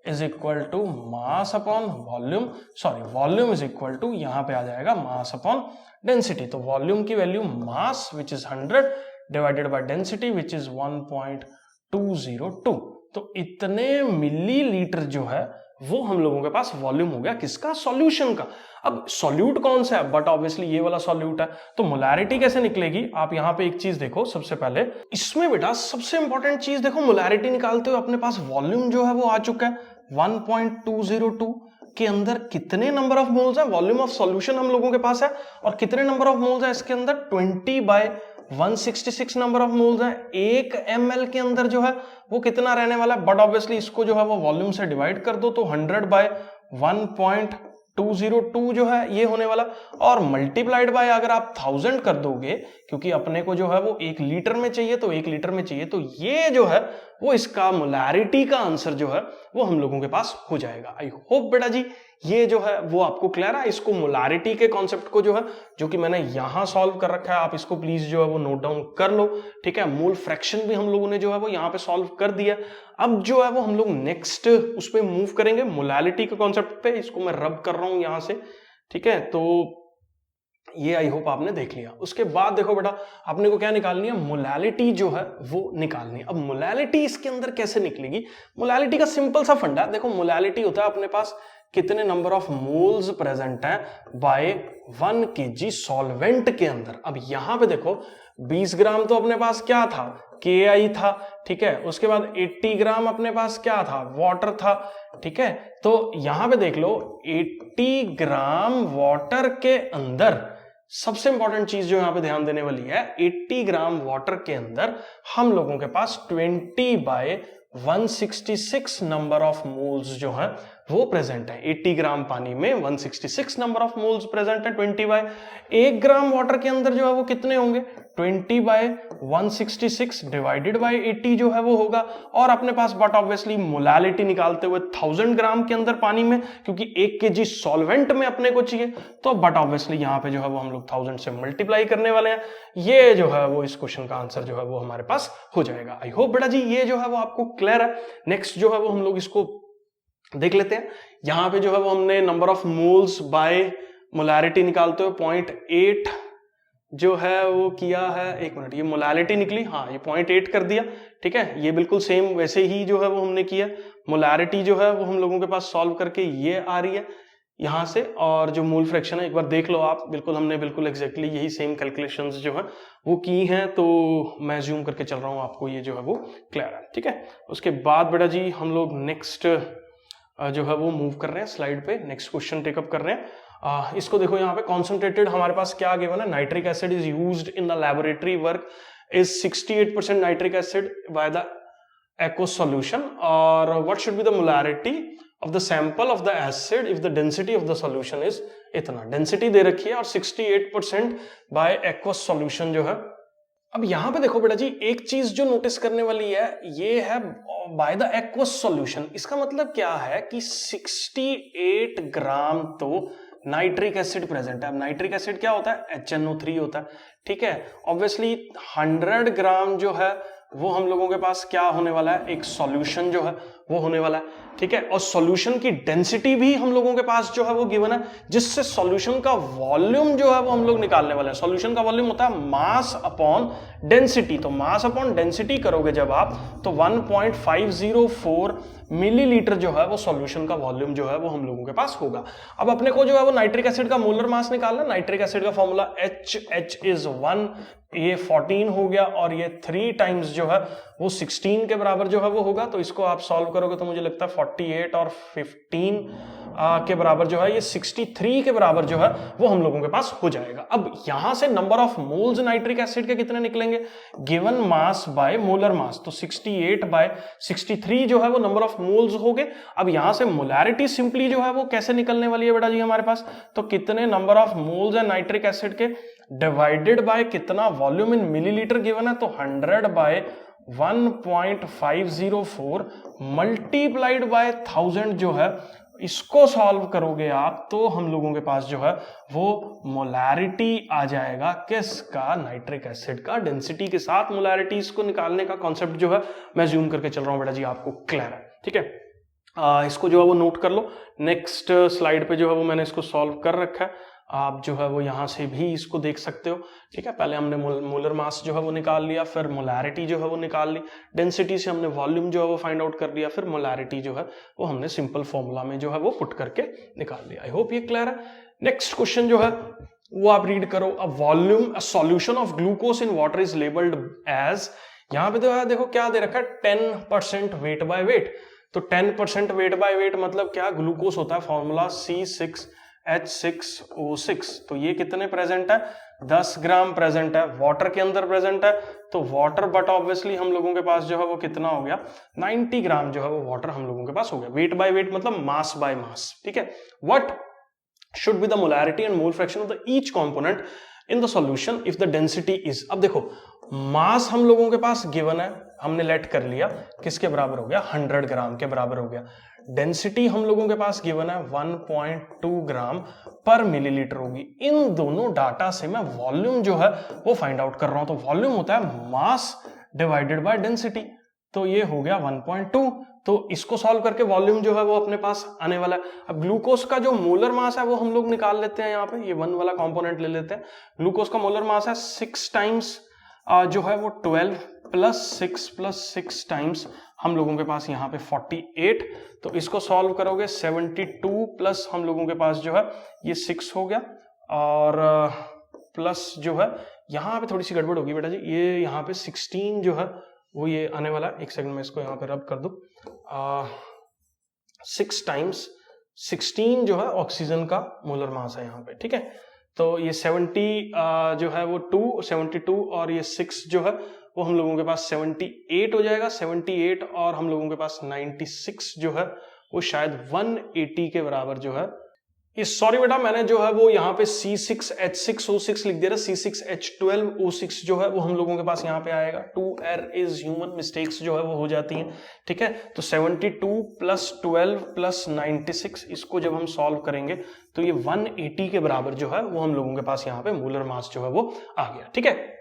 is equal to mass upon volume, sorry volume is equal to यहां पे आ जाएगा मास अपॉन डेंसिटी, तो वॉल्यूम की value mass which is 100 divided by density which is 1.202, तो इतने मिलीलीटर जो है वो हम लोगों के पास वॉल्यूम हो गया किसका, सॉल्यूशन का। अब सॉल्यूट कौन सा है, बट ऑब्वियसली ये वाला सॉल्यूट है, तो मोलैरिटी कैसे निकलेगी, आप यहां पे एक चीज देखो, सबसे पहले इसमें बेटा सबसे इंपॉर्टेंट चीज देखो, मोलैरिटी निकालते हुए अपने पास वॉल्यूम जो है वो आ चुका है 1.202 के अंदर कितने नंबर ऑफ मोल्स है, वॉल्यूम ऑफ सॉल्यूशन हम लोगों के पास है, और कितने नंबर ऑफ मोल्स है इसके अंदर, 20/166 नंबर ऑफ मोल्स है, 1 ml के अंदर जो है वो कितना रहने वाला है, बट ऑब्वियसली इसको जो है वो वॉल्यूम से डिवाइड कर दो तो 100/1.202 जो है ये होने वाला, और मल्टीप्लाइड बाय अगर आप 1000 कर दोगे, क्योंकि अपने को जो है वो 1 लीटर में चाहिए, तो 1 लीटर में चाहिए, तो ये जो है वो इसका मोलैरिटी का आंसर जो है वो हम लोगों के पास हो जाएगा। आई होप बेटा जी ये जो है वो आपको क्लियर है। इसको मोलैरिटी के कॉन्सेप्ट को जो है, जो कि मैंने यहां सॉल्व कर रखा है, आप इसको प्लीज जो है वो नोट डाउन कर लो, ठीक है। मूल फ्रैक्शन भी हम लोगों ने जो है वो यहां पे सॉल्व कर दिया। अब जो है वो हम लोग नेक्स्ट उस पर मूव करेंगे मोलैरिटी के कॉन्सेप्ट पे, इसको मैं रब कर रहा हूं यहां से, ठीक है। तो ये आई होप आपने देख लिया। उसके बाद देखो बेटा आपने को क्या निकालनी है, मोलैलिटी जो है वो निकालनी है। अब मोलैलिटी इसके अंदर कैसे निकलेगी, मोलैलिटी का सिंपल सा फंडा, देखो मोलैलिटी होता है अपने पास कितने नंबर ऑफ मोल्स प्रेजेंट हैं बाय 1 kg सॉल्वेंट के अंदर। अब यहां पे देखो 20 ग्राम तो अपने पास क्या था, KI था, ठीक है। उसके बाद 80 ग्राम अपने पास क्या था, वाटर था, ठीक है। तो यहां पे देख लो 80 ग्राम वाटर के अंदर, सबसे इंपॉर्टेंट चीज जो यहां पे ध्यान देने वाली है, 80 ग्राम वाटर के अंदर हम लोगों के पास 20/166 नंबर ऑफ मोल्स जो है वो प्रेजेंट है। 80 ग्राम पानी में 166 नंबर ऑफ मोल्स प्रेजेंट है। 1 ग्राम वाटर के अंदर जो है वो कितने होंगे, 20/166 डिवाइडेड बाय 80 जो है वो होगा। और अपने पास बट ऑब्वियसली मोलैलिटी निकालते हुए 1000 ग्राम के अंदर पानी में, क्योंकि 1 kg सॉल्वेंट में अपने को चाहिए, तो बट ऑब्वियसली यहां पे जो है वो हम लोग 1000 से मल्टीप्लाई करने वाले हैं। ये जो है वो इस क्वेश्चन का आंसर जो है वो हमारे पास हो जाएगा। आई होप बेटा जी ये जो है वो आपको क्लियर है। नेक्स्ट जो है वो हम लोग इसको देख लेते हैं। यहां पे जो है वो हमने number of moles bye molarity निकालते हुए 0.8 जो है वो किया है, एक मिनट, ये मोलैलिटी निकली, हाँ ये 0.8 कर दिया, ठीक है। ये बिल्कुल सेम वैसे ही जो है वो हमने किया। मोलैरिटी जो है वो हम लोगों के पास सॉल्व करके ये आ रही है यहां से, और जो मूल फ्रैक्शन है एक बार देख लो आप, बिल्कुल हमने बिल्कुल एग्जैक्टली यही सेम कैलकुलेशंस जो है वो की हैं, तो मैं ज्यूम करके चल रहा हूं, आपको ये जो है वो क्लियर है, ठीक है। उसके बाद बेटा जी हम लोग नेक्स्ट जो है वो मूव कर रहे हैं स्लाइड पे, नेक्स्ट क्वेश्चन टेकअप कर रहे हैं। इसको देखो यहाँ पे कॉन्सेंट्रेटेड हमारे पास क्या गिवन है, nitric acid is used in the laboratory work is 68% nitric acid by the aqueous solution, और what should be the molarity of the sample of the acid if the density of the solution is इतना, डेंसिटी दे रखी है और 68% बाय aqueous solution जो है। अब यहां पे देखो बेटा जी एक चीज जो नोटिस करने वाली है, ये है बाय द aqueous solution। इसका मतलब क्या है कि 68 ग्राम तो नाइट्रिक एसिड प्रेजेंट है। अब नाइट्रिक एसिड क्या होता है, HNO3 होता है, ठीक है। ऑब्वियसली 100 ग्राम जो है वो हम लोगों के पास क्या होने वाला है, एक सॉल्यूशन जो है वो होने वाला है, ठीक है। और सॉल्यूशन की डेंसिटी भी हम लोगों के पास जो है वो गिवन है, जिससे सॉल्यूशन का वॉल्यूम जो है वो हम लोग निकालने वाले हैं। सॉल्यूशन का वॉल्यूम होता है मास अपॉन डेंसिटी, तो मास अपॉन डेंसिटी करोगे जब आप, तो 1.504 मिलीलीटर जो है वो सॉल्यूशन का वॉल्यूम जो है वो हम लोगों के पास होगा। अब अपने को जो है वो नाइट्रिक एसिड का मोलर मास निकालना है। नाइट्रिक एसिड का फॉर्मूला H इज 1, ये 14 हो गया, और ये 3 टाइम्स जो है वो 16 के बराबर जो है वो होगा। तो इसको आप सॉल्व करोगे तो मुझे लगता है 48 और 15 के बराबर जो है ये 63 के बराबर जो है वो हम लोगों के पास हो जाएगा। अब यहां से number of moles nitric acid के कितने निकलेंगे, given mass by molar mass, तो 68/63 जो है वो नंबर ऑफ मोल्स हो गए। अब यहां से मोलैरिटी सिंपली जो है वो कैसे निकलने वाली है बेटा जी हमारे पास, तो कितने नंबर ऑफ मोल्स है नाइट्रिक एसिड के डिवाइडेड बाय कितना वॉल्यूम इन मिलीलीटर गिवन है, तो 100/1 1.504 मल्टीप्लाइड बाय 1000 जो है, इसको सॉल्व करोगे आप तो हम लोगों के पास जो है वो मोलैरिटी आ जाएगा किसका, नाइट्रिक एसिड का। डेंसिटी के साथ मोलैरिटीज को निकालने का कॉन्सेप्ट जो है मैं ज्यूम करके चल रहा हूं बेटा जी, आपको क्लियर है, ठीक है। इसको जो है वो नोट कर लो। नेक्स्ट स्लाइड पे जो है वो मैंने इसको सॉल्व कर रखा है, आप जो है वो यहां से भी इसको देख सकते हो, ठीक है। पहले हमने मोलर मास जो है वो निकाल लिया, फिर मोलैरिटी जो है वो निकाल ली, डेंसिटी से हमने वॉल्यूम जो है वो फाइंड आउट कर लिया, फिर मोलैरिटी जो है वो हमने सिंपल फॉर्मूला में जो है वो पुट करके निकाल लिया। आई होप ये क्लियर है। नेक्स्ट क्वेश्चन जो है वो आप रीड करो। A volume, a solution of glucose in water is labelled as, यहां पे तो देखो क्या दे रखा है, 10% वेट बाय वेट। तो 10% वेट बाय वेट मतलब क्या, ग्लूकोज होता है फॉर्मूला C6H6O6, तो ये कितने प्रेजेंट है, 10 ग्राम प्रेजेंट है, वाटर के अंदर प्रेजेंट है, तो वाटर बट ऑब्वियसली हम लोगों के पास जो है वो कितना हो गया, 90 ग्राम जो है वो वाटर हम लोगों के पास हो गया। वेट बाय वेट मतलब मास बाय मास, ठीक है। What should be the molarity and mole fraction of the each component in the solution if the density is, अब देखो मास हम लोगों के पास गिवन है, हमने लेट कर लिया किसके बराबर हो गया, 100 ग्राम के बराबर हो गया। डेंसिटी हम लोगों के पास गिवन है 1.2 ग्राम पर मिलीलीटर होगी। इन दोनों डाटा से मैं वॉल्यूम जो है वो फाइंड आउट कर रहा हूं, तो वॉल्यूम होता है मास डिवाइडेड बाय डेंसिटी, तो ये हो गया 1.2। तो इसको सॉल्व करके वॉल्यूम जो है वो अपने पास आने वाला है। अब ग्लूकोज का जो मोलर मास है वो हम लोग निकाल लेते हैं, यहाँ पे ये 1 वाला कंपोनेंट ले लेते हैं। ग्लूकोज का मोलर मास है 6 टाइम्स जो है वो 12 प्लस 6 टाइम्स हम लोगों के पास यहाँ पे 48, तो इसको सॉल्व करोगे 72 प्लस हम लोगों के पास जो है ये 6 हो गया, और प्लस जो है यहाँ पे थोड़ी सी गड़बड़ होगी बेटा जी, ये यहाँ पे 16 जो है वो ये आने वाला है। एक सेकंड में इसको यहाँ पे रब कर दो। 6 टाइम्स 16 जो है ऑक्सीजन का मोलर मास है यहाँ पे, ठीक है। तो ये 70 जो है वो 72 और ये 6 जो है वो हम लोगों के पास 78 हो जाएगा। 78 और हम लोगों के पास 96 जो है वो शायद 180 के बराबर जो है। सॉरी बेटा, मैंने जो है वो यहाँ पे C6H6O6 लिख दिया था, C6H12O6 जो है वो हम लोगों के पास यहाँ पे आएगा। 2R इज ह्यूमन, मिस्टेक्स जो है वो हो जाती हैं, ठीक है। तो 72 प्लस 12 प्लस 96, इसको जब हम सॉल्व करेंगे तो ये 180 के बराबर जो है वो हम लोगों के पास यहाँ पे मोलर मास जो है वो आ गया, ठीक है।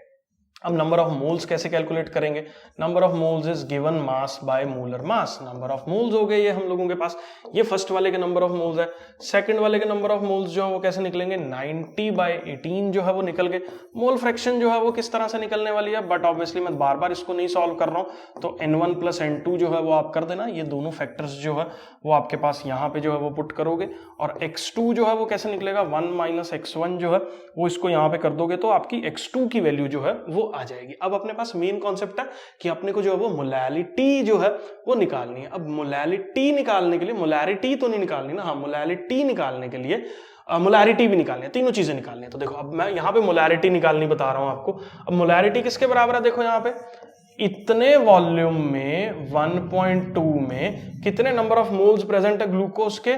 अब नंबर ऑफ मोल्स कैसे कैलकुलेट करेंगे, number of moles is given mass by molar mass. Number of moles हो गए ये हम लोगों के पास, ये फर्स्ट वाले के नंबर ऑफ मोल्स है। सेकंड वाले के नंबर ऑफ मोल्स जो है वो कैसे निकलेंगे, 90/18 जो है वो निकल गए। मोल फ्रैक्शन जो है वो किस तरह से निकलने वाली है, बट ऑब्वियसली मैं बार बार इसको नहीं सॉल्व कर रहा हूं, तो N1 प्लस N2 जो है वो आप कर देना। ये दोनों फैक्टर्स जो है वो आपके पास यहाँ पे जो है वो पुट करोगे, और x2 जो है वो कैसे निकलेगा, 1 माइनस x1 जो है वो इसको यहाँ पे कर दोगे, तो आपकी x2 की वैल्यू जो है वो आ जाएगी। अब अपने पास मेन कॉन्सेप्ट है कि अपने को जो है वो मोलैलिटी जो है वो निकालनी है। अब मोलैलिटी निकालने के लिए, मोलैरिटी तो नहीं निकालनी ना, हाँ मोलैलिटी निकालने के लिए मोलैरिटी भी निकालनी है, तीनों चीजें निकालनी है। तो देखो अब मैं यहाँ पे मोलैरिटी निकालनी बता रहा हूं आपको। अब मोलैरिटी किसके बराबर है, देखो यहाँ पे इतने वॉल्यूम में 1.2 में कितने नंबर ऑफ मोल्स प्रेजेंट है ग्लूकोज के,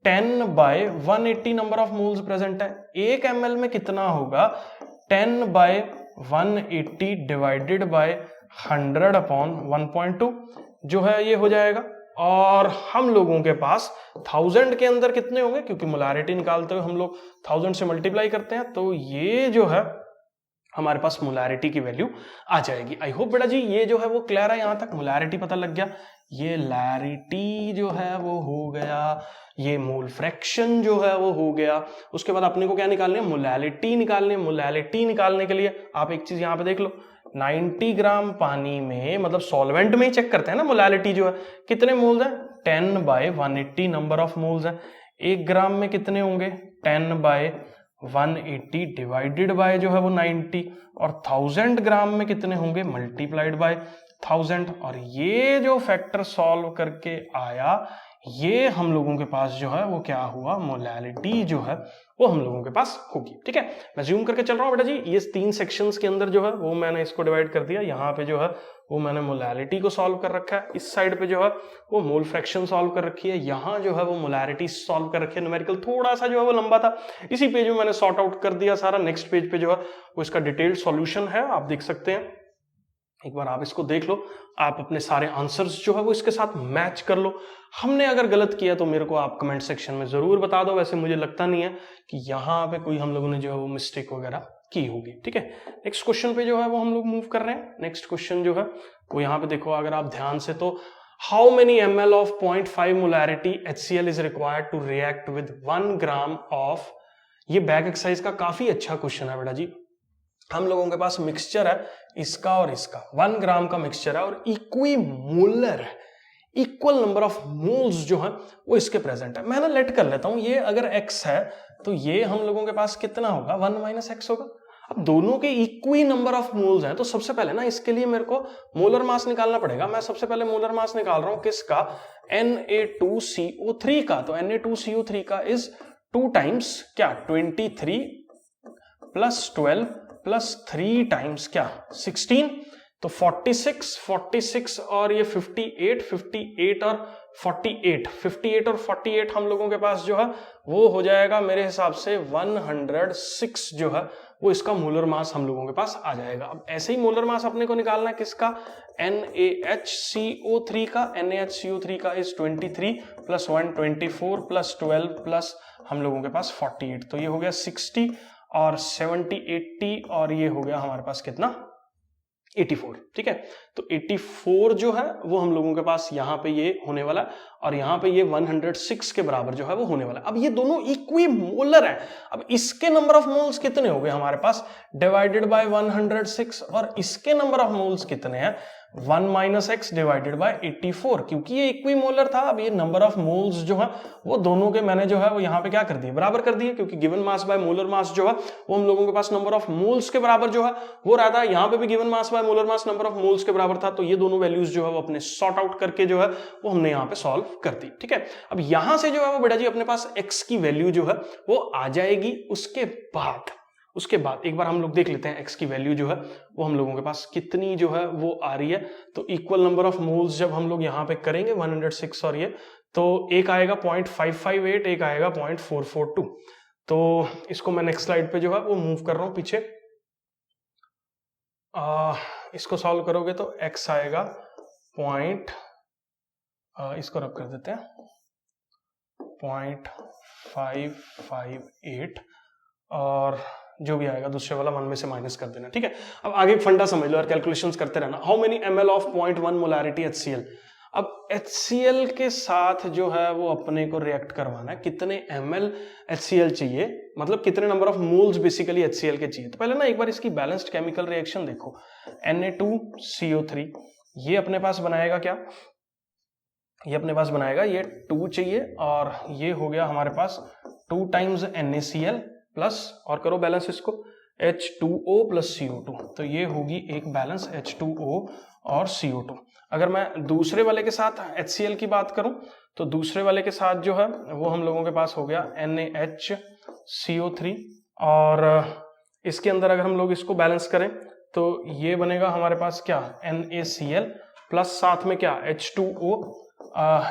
10/180 नंबर ऑफ मोल्स प्रेजेंट है। 1 ml में कितना होगा, 10/180 डिवाइडेड बाय 100/1.2 जो है ये हो जाएगा। और हम लोगों के पास 1000 के अंदर कितने होंगे, क्योंकि मोलैरिटी निकालते हुए हम लोग 1000 से मल्टीप्लाई करते हैं, तो ये जो है हमारे पास मोलैरिटी की वैल्यू आ जाएगी। आई होप बेटा जी ये जो है वो क्लियर है, यहां तक मोलैरिटी पता लग गया। ये लैरिटी जो है वो हो गया, ये मोल फ्रैक्शन जो है वो हो गया। उसके बाद अपने को क्या निकालनी है, मोलैलिटी निकालनी है। मोलैलिटी निकालने के लिए आप एक चीज यहां पे देख लो, 90 ग्राम पानी में, मतलब सॉल्वेंट में ही चेक करते हैं ना मोलैलिटी जो है, कितने मोल्स है, 10/180 नंबर ऑफ मोल्स है। 1 ग्राम में कितने होंगे, 10/180 डिवाइडेड बाय जो है वो 90, और 1000 ग्राम में कितने होंगे, मल्टीप्लाइड बाय 1000। और ये जो फैक्टर सॉल्व करके आया, ये हम लोगों के पास जो है वो क्या हुआ, मोलैलिटी जो है वो हम लोगों के पास होगी, ठीक है। मैं ज़ूम करके चल रहा हूं बेटा जी, ये 3 सेक्शंस के अंदर जो है वो मैंने इसको डिवाइड कर दिया। यहाँ पे जो है वो मैंने मोलैलिटी को सॉल्व कर रखा है, इस साइड पे जो है वो मोल फ्रैक्शन सॉल्व कर रखी है, यहाँ जो है वो मोलैरिटी सॉल्व कर रखी है। न्यूमेरिकल थोड़ा सा जो है वो लंबा था, इसी पेज में मैंने सॉर्ट आउट कर दिया सारा। नेक्स्ट पेज पे जो है वो इसका डिटेल्ड सॉल्यूशन है, आप देख सकते हैं। एक बार आप इसको देख लो, आप अपने सारे आंसर्स जो है वो इसके साथ मैच कर लो। हमने अगर गलत किया तो मेरे को आप कमेंट सेक्शन में जरूर बता दो। वैसे मुझे लगता नहीं है कि यहाँ पे कोई हम लोगों ने जो है वो मिस्टेक वगैरह की होगी। ठीक है, नेक्स्ट क्वेश्चन पे जो है वो हम लोग मूव कर रहे हैं। नेक्स्ट क्वेश्चन जो है वो यहाँ पे देखो अगर आप ध्यान से, तो how many ml of 0.5 molarity HCl is required to react with 1 gram of, ये बैक एक्सरसाइज का काफी अच्छा क्वेश्चन है बेटा जी। हम लोगों के पास मिक्सचर है इसका और इसका, 1 ग्राम का मिक्सचर है और इक्वी मोलर है, इक्वल नंबर ऑफ मोल्स जो है वो इसके प्रेजेंट है। मैं ना लेट कर लेता हूं, ये अगर x है तो ये हम लोगों के पास कितना होगा, 1 माइनस एक्स होगा। अब दोनों के इक्वी नंबर ऑफ मोल्स हैं, तो सबसे पहले ना इसके लिए मेरे को मोलर मास निकालना पड़ेगा। मैं सबसे पहले मोलर मास निकाल रहा हूं किसका, Na2CO3 का। तो Na2CO3 का इज 2 टाइम्स क्या, 23 प्लस 12 प्लस 3 टाइम्स क्या, 16, तो 46 और ये 58 और 48 हम लोगों के पास जो है वो हो जाएगा मेरे हिसाब से 106 जो है वो इसका मोलर मास हम लोगों के पास आ जाएगा। अब ऐसे ही मोलर मास अपने को निकालना है किसका, NaHCO3 का। NaHCO3 का इज 23 प्लस 1 24 प्लस 12 प्लस हम लोगों के पास 48, तो ये हो गया 60 और 70 80 और ये हो गया हमारे पास कितना, 84। ठीक है, तो 84 जो है वो हम लोगों के पास यहाँ पे ये होने वाला है और यहाँ पे ये 106 के बराबर जो है वो होने वाला है। अब ये दोनों इक्वी मोलर है। अब इसके नंबर ऑफ मोल्स कितने हो गए हमारे पास, डिवाइडेड बाय 106, और इसके नंबर ऑफ मोल्स कितने हैं, 1 माइनस एक्स डिवाइडेड बाय 84, क्योंकि ये इक्वी मोलर था। अब ये नंबर ऑफ मोल्स जो है वो दोनों के मैंने जो है वो यहाँ पे क्या कर दिए, बराबर कर दिए, क्योंकि given mass by molar mass जो है वो हम लोगों के पास नंबर ऑफ मोल्स के बराबर जो है वो रहता है। यहाँ पे भी given mass by molar mass number of moles के बराबर था, तो ये दोनों वैल्यूज जो है वो अपने सॉर्ट आउट करके जो है वो हमने यहाँ पे सॉल्व कर दी। ठीक है, अब यहां से जो है वो बेटा जी अपने पास x की वैल्यू जो है वो आ जाएगी। उसके बाद एक बार हम लोग देख लेते हैं x की वैल्यू जो है वो हम लोगों के पास कितनी जो है वो आ रही है। तो इक्वल नंबर ऑफ मोल्स जब हम लोग यहाँ पे करेंगे 106 और ये, तो एक आएगा 0.558, एक आएगा 0.442। तो इसको मैं नेक्स्ट स्लाइड पे जो है वो मूव कर रहा हूं पीछे। इसको सॉल्व करोगे तो x आएगा इसको रब कर देते हैं 0.558 और जो भी आएगा दूसरे वाला 1 में से माइनस कर देना। ठीक है, अब आगे फंडा समझ लो और कैलकुलेशंस करते रहना। How many ml of 0.1 molarity HCl। अब HCl के साथ जो है वो अपने को रिएक्ट करवाना है, कितने ml HCl चाहिए, मतलब कितने number of moles basically HCl के चाहिए। तो पहले ना एक बार इसकी बैलेंस्ड केमिकल रिएक्शन देखो, Na2CO3 ये अपने पास बनाएगा क्या, ये अपने पास बनाएगा ये 2 चाहिए और ये हो गया हमारे पास 2 टाइम्स NaCl प्लस, और करो बैलेंस इसको, H2O प्लस CO2, तो ये होगी एक बैलेंस H2O और CO2। अगर मैं दूसरे वाले के साथ HCl की बात करूं तो दूसरे वाले के साथ जो है वो हम लोगों के पास हो गया NaHCO3 और इसके अंदर अगर हम लोग इसको बैलेंस करें तो ये बनेगा हमारे पास क्या, NaCl प्लस साथ में क्या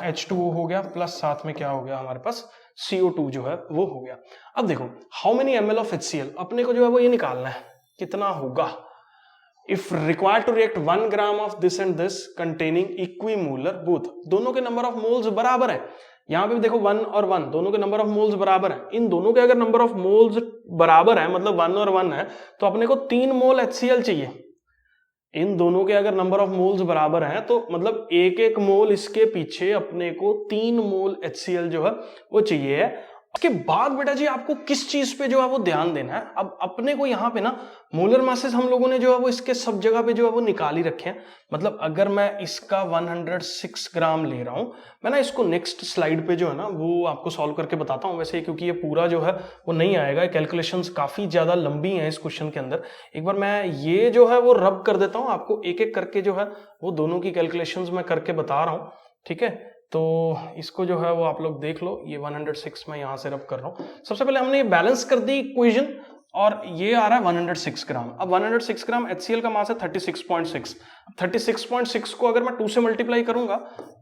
H2O हो गया प्लस साथ में क्या हो गया हमारे पास CO2 जो है वो हो गया। अब देखो how many ml of HCl अपने को जो है वो ये निकालना है कितना होगा, if required to react 1 gram of this and this containing equimolar both, दोनों के नंबर ऑफ मोल्स बराबर है। यहां पे भी देखो 1 और 1 दोनों के नंबर ऑफ मोल्स बराबर है। इन दोनों के अगर नंबर ऑफ मोल्स बराबर है मतलब 1 और 1 है तो अपने को 3 मोल HCl चाहिए। इन दोनों के अगर नंबर ऑफ मोल्स बराबर हैं तो मतलब एक एक मोल इसके पीछे अपने को 3 मोल HCl जो है वो चाहिए है। उसके बाद बेटा जी आपको किस चीज पे जो है वो ध्यान देना है, अब अपने को यहाँ पे ना मोलर मासेस हम लोगों ने जो है वो इसके सब जगह पे जो है वो निकाल ही रखे हैं। मतलब अगर मैं इसका 106 ग्राम ले रहा हूं, मैं ना इसको नेक्स्ट स्लाइड पे जो है ना वो आपको सॉल्व करके बताता हूं वैसे, क्योंकि ये पूरा जो है वो नहीं आएगा, कैलकुलेशंस काफी ज्यादा लंबी हैं इस क्वेश्चन के अंदर। एक बार मैं ये जो है वो रब कर देता हूं, आपको एक एक करके जो है वो दोनों की कैलकुलेशंस मैं करके बता रहा हूं। ठीक है, तो इसको जो है वो आप लोग देख लो, ये 106 में यहां से रब कर रहा हूं। सबसे पहले हमने ये बैलेंस कर दी इक्वेशन और ये आ रहा है 106 ग्राम। अब 106 ग्राम HCl का मास है 36.6। 36.6 को अगर मैं 2 से मल्टीप्लाई करूंगा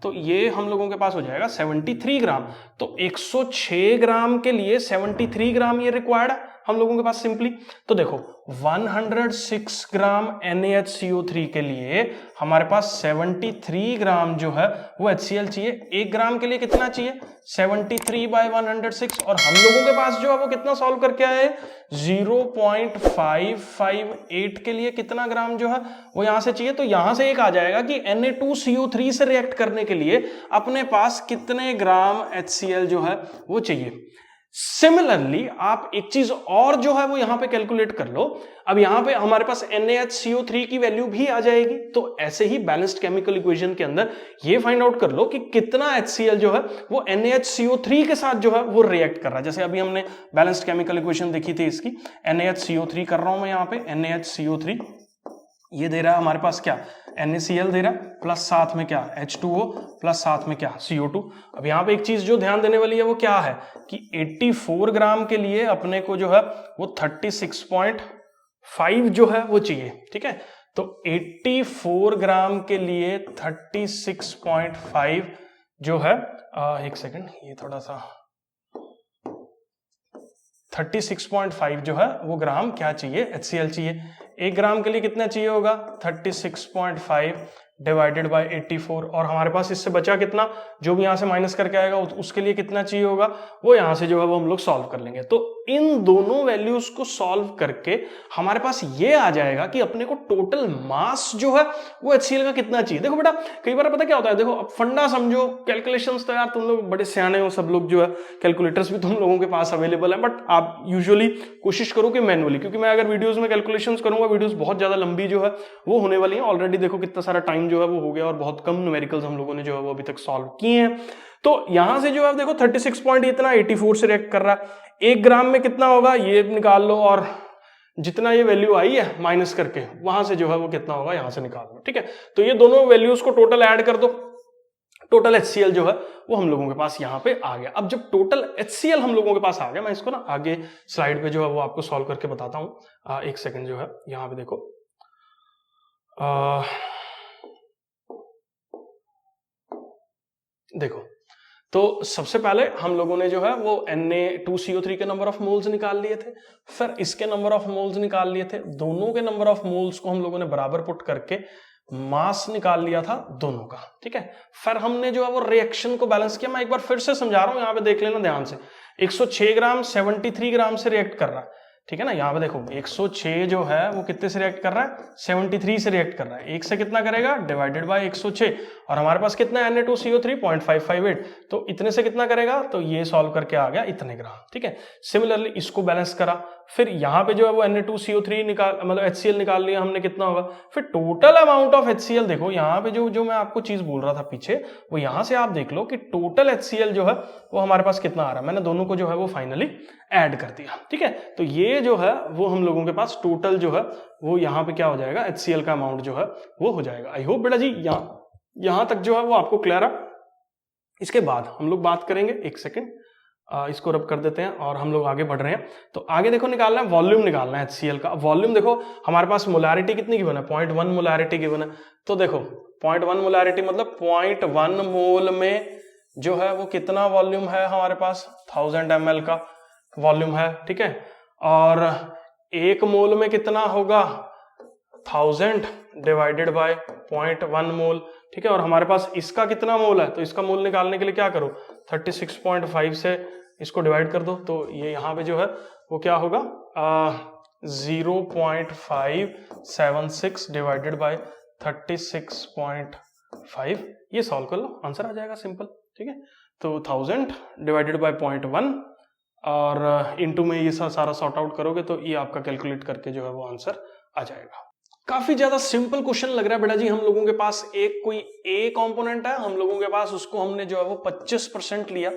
तो ये हम लोगों के पास हो जाएगा 73 ग्राम। तो 106 ग्राम के लिए 73 ग्राम ये रिक्वायर्ड है। हम लोगों के पास सिंपली। तो देखो 106 ग्राम NaHCO3 के लिए हमारे पास 73 ग्राम जो है वो HCl चाहिए। 1 ग्राम के लिए कितना चाहिए? 73/106। और हम लोगों के पास जो है वो कितना सॉल्व करके आए? 0.558 के लिए कितना ग्राम जो है वो यहां से चाहिए। तो यहां से एक आ जाएगा कि Na2CO3 से रिएक्ट करने के लिए अपने पास कितने ग्राम HCl जो है वो चाहिए। सिमिलरली आप एक चीज और जो है वो यहां पे कैलकुलेट कर लो। अब यहां पे हमारे पास NaHCO3 की वैल्यू भी आ जाएगी। तो ऐसे ही बैलेंस्ड केमिकल इक्वेशन के अंदर ये फाइंड आउट कर लो कि कितना HCl जो है वो NaHCO3 के साथ जो है वो रिएक्ट कर रहा है। जैसे अभी हमने बैलेंस्ड केमिकल इक्वेशन देखी थी इसकी, NaHCO3 कर रहा हूं मैं यहां पे। NaHCO3 ये दे रहा है हमारे पास क्या? NaCl दे रहा है, प्लस साथ में क्या? H2O, प्लस साथ में क्या? CO2। अब यहाँ पे एक चीज जो ध्यान देने वाली है वो क्या है कि 84 ग्राम के लिए अपने को जो है वो 36.5 जो है वो चाहिए। ठीक है, तो 84 ग्राम के लिए 36.5 जो है, एक सेकेंड, ये थोड़ा सा 36.5 जो है वो ग्राम क्या चाहिए? HCl चाहिए। 1 ग्राम के लिए कितना चाहिए होगा? 36.5 डिवाइडेड बाय 84। और हमारे पास इससे बचा कितना? जो भी यहां से माइनस करके आएगा उसके लिए कितना चाहिए होगा वो यहां से जो है वो हम लोग सॉल्व कर लेंगे। तो इन दोनों वैल्यूज को सॉल्व करके हमारे पास ये आ जाएगा कि अपने को टोटल मास जो है वो HCl का कितना चाहिए। देखो बेटा, कई बार पता क्या होता है, देखो अब फंडा समझो, कैलकुलेशंस तो यार तुम लोग बड़े सियाने हो सब लोग जो है, कैलकुलेटर्स भी तुम लोगों के पास अवेलेबल है, बट आप यूजुअली कोशिश करो कि मैनुअली, क्योंकि मैं अगर वीडियोस में कैलकुलेशंस करूंगा, वीडियोस बहुत ज्यादा लंबी जो है वो होने वाली है। ऑलरेडी देखो कितना सारा टाइम जो है वो हो गया और बहुत कम न्यूमेरिकल्स हम लोगों ने जो है वो अभी तक सॉल्व किए हैं। तो यहां से जो है देखो 36 पॉइंट इतना 84 से रिएक्ट कर रहा है। 1 ग्राम में कितना होगा ये निकाल लो, और जितना ये वैल्यू आई है माइनस करके वहां से जो है वो कितना होगा यहां से निकाल लो। ठीक है, तो ये दोनों वैल्यूज को टोटल ऐड कर दो, टोटल HCl जो है वो हम लोगों के पास यहां पे आ गया। अब जब टोटल HCl हम लोगों के पास आ गया, मैं इसको ना आगे स्लाइड पे जो है वो आपको सॉल्व करके बताता हूं। एक सेकंड जो है यहां पे देखो, देखो तो सबसे पहले हम लोगों ने जो है वो Na2CO3 के नंबर ऑफ मोल्स निकाल लिए थे, फिर इसके नंबर ऑफ मोल्स निकाल लिए थे। दोनों के नंबर ऑफ मोल्स को हम लोगों ने बराबर पुट करके मास निकाल लिया था दोनों का। ठीक है, फिर हमने जो है वो रिएक्शन को बैलेंस किया। मैं एक बार फिर से समझा रहा हूं, यहां पे देख लेना ध्यान से। 106 ग्राम 73 ग्राम से रिएक्ट कर रहा है। ठीक है ना, यहां पे देखो 106 जो है वो कितने से रिएक्ट कर रहा है? 73 से रिएक्ट कर रहा है। 1 से कितना करेगा? Divided by 106। और हमारे पास कितना है? Na2CO3 0.558। तो इतने से कितना करेगा? तो ये सॉल्व करके आ गया इतने ग्राम। ठीक है, सिमिलरली इसको बैलेंस करा, फिर यहां पे जो है वो Na2CO3 निकाल, मतलब HCl निकाल लिया हमने, कितना होगा? फिर टोटल अमाउंट ऑफ HCl देखो यहां पे जो मैं आपको चीज बोल रहा था पीछे, वो यहां से आप देख लो कि टोटल HCl जो है वो हमारे पास कितना आ रहा है। मैंने दोनों को जो है वो फाइनली ऐड कर दिया। ठीक है, तो ये जो है वो हम लोगों के पास टोटल जो है वो यहाँ पे क्या हो जाएगा? HCl का अमाउंट जो है वो हो जाएगा। आई होप बेटा जी यहां तक जो है वो आपको क्लियर है। इसके बाद हम लोग बात करेंगे, एक सेकेंड इसको रब कर देते हैं और हम लोग आगे बढ़ रहे हैं। तो आगे देखो निकालना है वॉल्यूम, निकालना है HCl का वॉल्यूम। देखो हमारे पास मोलारिटी कितनी गिवन है? 0.1 मोलारिटी गिवन है। तो देखो 0.1 मोलारिटी मतलब 0.1 मोल में जो है वो कितना वॉल्यूम है हमारे पास? 1000 ml का वॉल्यूम है। ठीक है, और 1 मोल में कितना होगा? 1000 डिवाइडेड बाय 0.1 मोल। ठीक है, और हमारे पास इसका कितना मोल है? तो इसका मोल निकालने के लिए क्या करो? 36.5 से इसको डिवाइड कर दो, तो ये यहाँ पे जो है वो क्या होगा? 0.576 डिवाइडेड बाय 36.5। ये सॉल्व कर लो, आंसर आ जाएगा सिंपल। ठीक है, तो 1000 डिवाइडेड बाय 0.1 और इनटू में ये सारा सॉर्ट आउट करोगे तो ये आपका कैलकुलेट करके जो है वो आंसर आ जाएगा। काफी ज्यादा सिंपल क्वेश्चन लग रहा है बेटा जी। हम लोगों के पास एक कोई ए कंपोनेंट है हम लोगों के पास, उसको हमने जो है वो 25% लिया,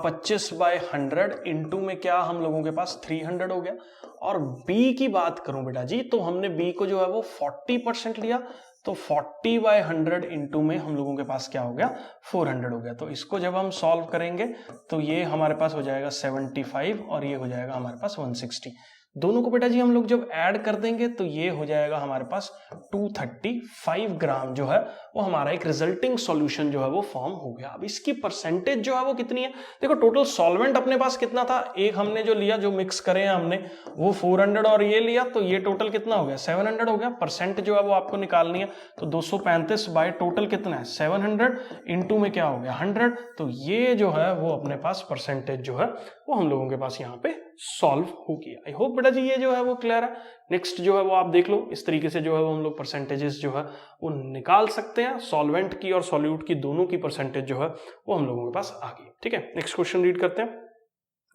25/100 इनटू में क्या हम लोगों के पास 300 हो गया। और बी की बात करूं बेटा जी तो हमने बी को जो है वो 40% लिया, तो 40/100 इनटू में हम लोगों के पास क्या हो गया? 400 हो गया। तो इसको जब हम सॉल्व करेंगे तो ये हमारे पास हो जाएगा 75 और ये हो जाएगा हमारे पास 160। दोनों को बेटा जी हम लोग जब ऐड कर देंगे तो ये हो जाएगा हमारे पास 235 ग्राम जो है वो हमारा एक रिजल्टिंग सॉल्यूशन जो है वो फॉर्म हो गया। अब इसकी परसेंटेज जो है वो कितनी है, देखो टोटल सॉल्वेंट अपने पास कितना था, एक हमने जो लिया जो मिक्स करे हैं हमने वो 400 और ये लिया तो ये टोटल कितना हो गया 700 हो गया। परसेंट जो है वो आपको निकालनी है तो 235 बाय टोटल कितना है 700 इंटू में क्या हो गया 100, तो ये जो है वो अपने पास परसेंटेज जो है वो हम लोगों के पास यहाँ पे सॉल्व हो गया। आई होप बेटा जी ये जो है वो क्लियर है। नेक्स्ट जो है वो आप देख लो, इस तरीके से जो है वो हम लोग परसेंटेजेस जो है वो निकाल सकते हैं, सॉल्वेंट की और सॉल्यूट की दोनों की परसेंटेज जो है वो हम लोगों के पास आ गई। ठीक है, नेक्स्ट क्वेश्चन रीड करते हैं,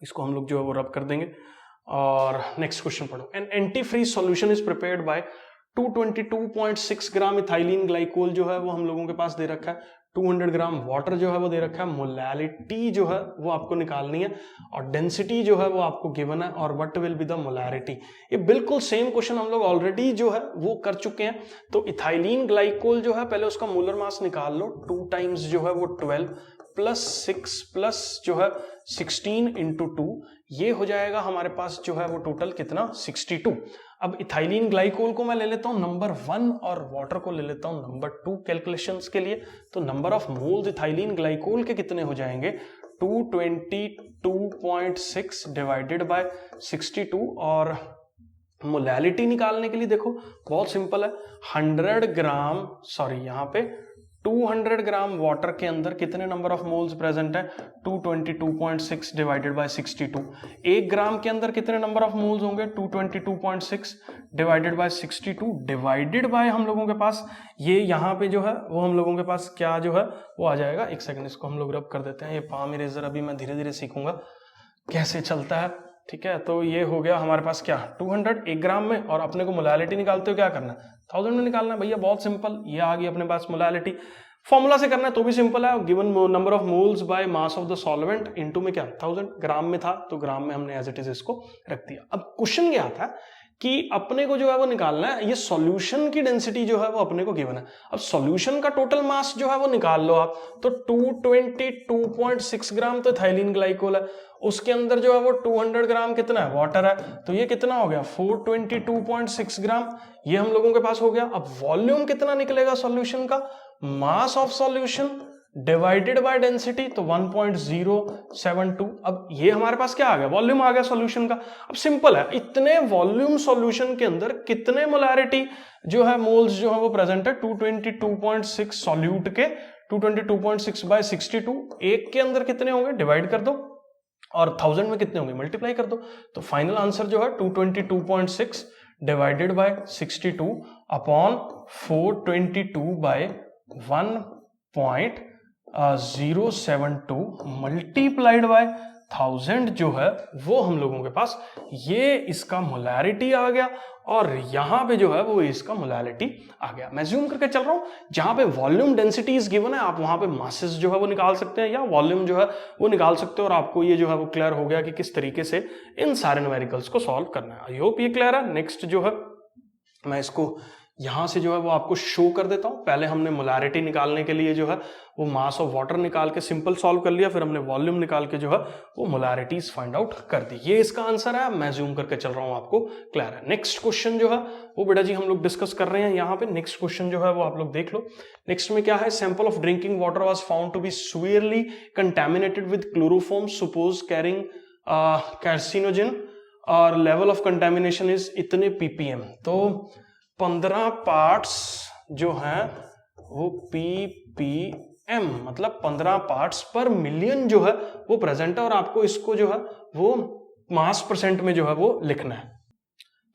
इसको हम लोग जो है वो रब कर देंगे और नेक्स्ट क्वेश्चन पढ़ो। An antifreeze solution is prepared by 222.6 gram ethylene glycol जो है वो हम लोगों के पास दे रखा है, 200 ग्राम वाटर जो है वो दे रखा है, मोलैलिटी जो है वो आपको निकालनी है और डेंसिटी जो है वो आपको गिवन है और what will be the molarity. ये बिल्कुल सेम क्वेश्चन हम लोग ऑलरेडी जो है वो कर चुके हैं। तो इथाइलिन ग्लाइकोल जो है पहले उसका मोलर मास निकाल लो, 2 टाइम्स जो है वो 12 प्लस 6 प्लस जो है 16 इंटू 2, ये हो जाएगा हमारे पास जो है वो टोटल कितना 62। अब इथाइलिन ग्लाइकोल को मैं ले लेता हूं नंबर 1 और वाटर को ले लेता हूं नंबर 2 कैलकुलेशंस के लिए। तो number of moles ethylene glycol के कितने हो जाएंगे 222.6 डिवाइडेड बाय 62 और मोलैलिटी निकालने के लिए देखो बहुत सिंपल है, 100 ग्राम सॉरी यहाँ पे 200 ग्राम वाटर के अंदर कितने नंबर ऑफ मोल्स प्रेजेंट है 222.6 डिवाइडेड बाय 62। 1 ग्राम के अंदर कितने नंबर ऑफ मोल्स होंगे 222.6 डिवाइडेड बाय 62 डिवाइडेड बाय हम लोगों के पास ये यहाँ पे जो है वो हम लोगों के पास क्या जो है वो आ जाएगा। एक सेकंड इसको हम लोग रब कर देते हैं, ये पाम इरेजर अभी मैं धीरे धीरे सीखूंगा कैसे चलता है। ठीक है, तो ये हो गया हमारे पास क्या 200 1 ग्राम में और अपने को मोलैलिटी निकालते हो क्या करना है 1000 में निकालना है भैया, बहुत सिंपल। ये आ गई अपने पास मोलैलिटी, फॉर्मूला से करना है तो भी सिंपल है, given number of moles by mass of the solvent into में क्या 1000 ग्राम में था तो ग्राम में हमने एज इट इज इसको रख दिया। अब क्वेश्चन क्या था कि अपने को जो है वो निकालना है ये सॉल्यूशन की डेंसिटी जो है वो अपने को गिवन है। अब सॉल्यूशन का टोटल मास जो है वो निकाल लो आप, तो 222.6 ग्राम तो इथाइलिन ग्लाइकोल है, उसके अंदर जो है वो 200 ग्राम कितना है वाटर है, तो ये कितना हो गया 422.6 ग्राम, ये हम लोगों के पास हो गया। अब वॉल्यूम कितना निकलेगा सॉल्यूशन का, mass of solution divided by density, तो 1.072। अब ये हमारे पास क्या आ गया वॉल्यूम आ गया सॉल्यूशन का। अब सिंपल है, इतने वॉल्यूम सॉल्यूशन के अंदर कितने मोलैरिटी जो है मोल्स जो है वो प्रेजेंट है 222.6 सॉल्यूट के 222.6 बाय 62, एक के अंदर कितने होंगे डिवाइड कर दो और 1000 में कितने होंगे मल्टीप्लाई कर दो, तो फाइनल आंसर जो है 222.6 divided by 62 upon 422 by 1.072 multiplied by 1000 जो है वो हम लोगों के पास ये इसका मोलैरिटी आ गया और यहां पे जो है वो इसका मोलैरिटी आ गया। मैं ज़ूम करके चल रहा हूं, जहां पे वॉल्यूम डेंसिटी इज गिवन है आप वहां पे मासेस जो है वो निकाल सकते हैं या वॉल्यूम जो है वो निकाल सकते हो और आपको ये जो है वो क्लियर हो गया कि किस तरीके से इन सारे न्यूमेरिकल्स को सॉल्व करना है। आई होप ये क्लियर है। नेक्स्ट जो है मैं इसको यहां से जो है वो आपको शो कर देता हूं। पहले हमने मोलैरिटी निकालने के लिए जो है वो मास ऑफ वाटर निकाल के सिंपल सॉल्व कर लिया, फिर हमने वॉल्यूम निकाल के जो है वो मोलैरिटीज फाइंड आउट कर दी। ये इसका आंसर है, मैं जूम करके चल रहा हूं आपको क्लियर है। नेक्स्ट क्वेश्चन जो है वो बेटा जी हम लोग डिस्कस कर रहे हैं यहाँ पे। नेक्स्ट क्वेश्चन जो है वो आप लोग देख लो। नेक्स्ट में क्या है, sample of drinking water was found to be severely contaminated with chloroform suppose carrying carcinogen और लेवल ऑफ कंटेमिनेशन इज इतने ppm। तो 15 पार्ट्स जो हैं वो ppm मतलब 15 पार्ट्स पर मिलियन जो है वो प्रेजेंट है और आपको इसको जो है वो मास परसेंट में जो है वो लिखना है।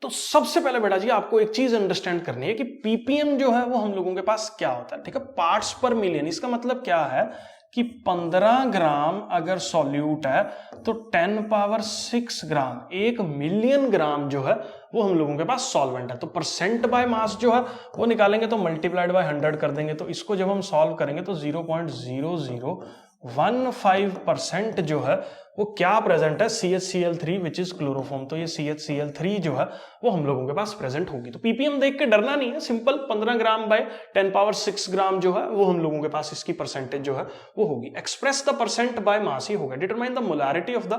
तो सबसे पहले बेटा जी आपको एक चीज अंडरस्टैंड करनी है कि ppm जो है वो हम लोगों के पास क्या होता है। ठीक है, पार्ट्स पर मिलियन, इसका मतलब क्या है कि 15 ग्राम अगर सॉल्यूट है तो 10 पावर 6 ग्राम, 1 मिलियन ग्राम जो है वो हम लोगों के पास सॉल्वेंट है। तो परसेंट बाय मास जो है वो निकालेंगे तो मल्टीप्लाइड बाय 100 कर देंगे, तो इसको जब हम सॉल्व करेंगे तो 0.0015% जो है वो क्या प्रेजेंट है CHCl3 विच इज क्लोरोफॉर्म। तो ये CHCl3 जो है वो हम लोगों के पास प्रेजेंट होगी। तो ppm देख के डरना नहीं है, सिंपल 15 ग्राम बाय 10 पावर 6 ग्राम जो है वो हम लोगों के पास इसकी परसेंटेज जो है वो होगी। Express the percent by mass ही होगा। Determine the molarity of the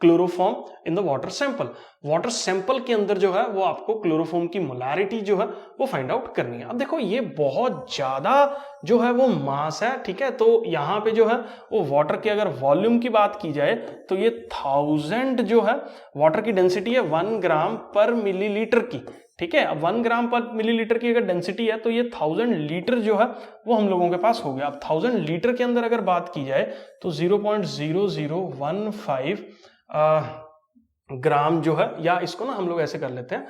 chloroform in the water sample. Water sample के अंदर जो है वो आपको क्लोरोफॉर्म की मोलारिटी जो है वो फाइंड आउट करनी है। अब देखो ये बहुत ज्यादा जो है वो मास है, ठीक है। तो यहां पे जो है वो वाटर के अगर वॉल्यूम की बात की जाए तो ये 1000 जो है वाटर की डेंसिटी है 1 ग्राम पर मिलीलीटर की, ठीक है। अब 1 ग्राम पर मिलीलीटर की अगर डेंसिटी है तो ये 1000 लीटर जो है वो हम लोगों के पास हो गया। अब 1000 लीटर के अंदर अगर बात की जाए तो 0.0015 ग्राम जो है, या इसको ना हम लोग ऐसे कर लेते हैं,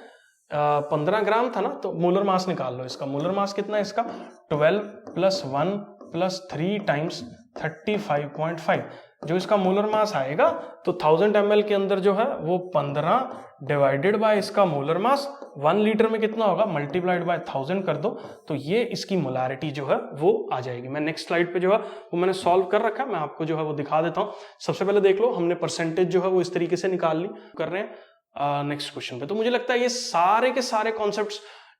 15 ग्राम था ना, तो मोलर मास निकाल लो इसका। मोलर मास कितना है इसका? 12 + 1 + 3 टाइम्स 35.5 जो इसका मोलर मास आएगा। तो 1000 ml के अंदर जो है वो 15 डिवाइडेड बाय इसका मोलर मास 1 लीटर में कितना होगा, मल्टीप्लाइड बाय 1000 कर दो, तो ये इसकी मोलारिटी जो है वो आ जाएगी। मैं नेक्स्ट स्लाइड पे जो है वो मैंने सॉल्व कर रखा है, मैं आपको जो है वो दिखा देता हूं। सबसे पहले देख लो, हमने परसेंटेज जो है वो इस तरीके से निकाल ली। कर रहे हैं नेक्स्ट क्वेश्चन पे। तो मुझे लगता है ये सारे के सारे कॉन्सेप्ट्स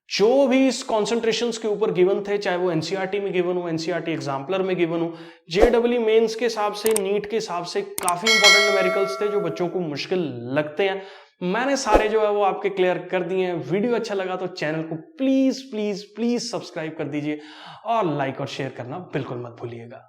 जो भी इस कॉन्सेंट्रेशंस के ऊपर गिवन थे, चाहे वो एनसीईआरटी में गिवन हो, एनसीईआरटी एग्जाम्पलर में गिवन हो, जेईई मेंस के हिसाब से, नीट के हिसाब से, काफी इंपॉर्टेंट न्यूमेरिकल्स थे जो बच्चों को मुश्किल लगते हैं, मैंने सारे जो है वो आपके क्लियर कर दिए हैं। वीडियो अच्छा लगा तो चैनल को प्लीज प्लीज प्लीज सब्सक्राइब कर दीजिए और लाइक और शेयर करना बिल्कुल मत भूलिएगा।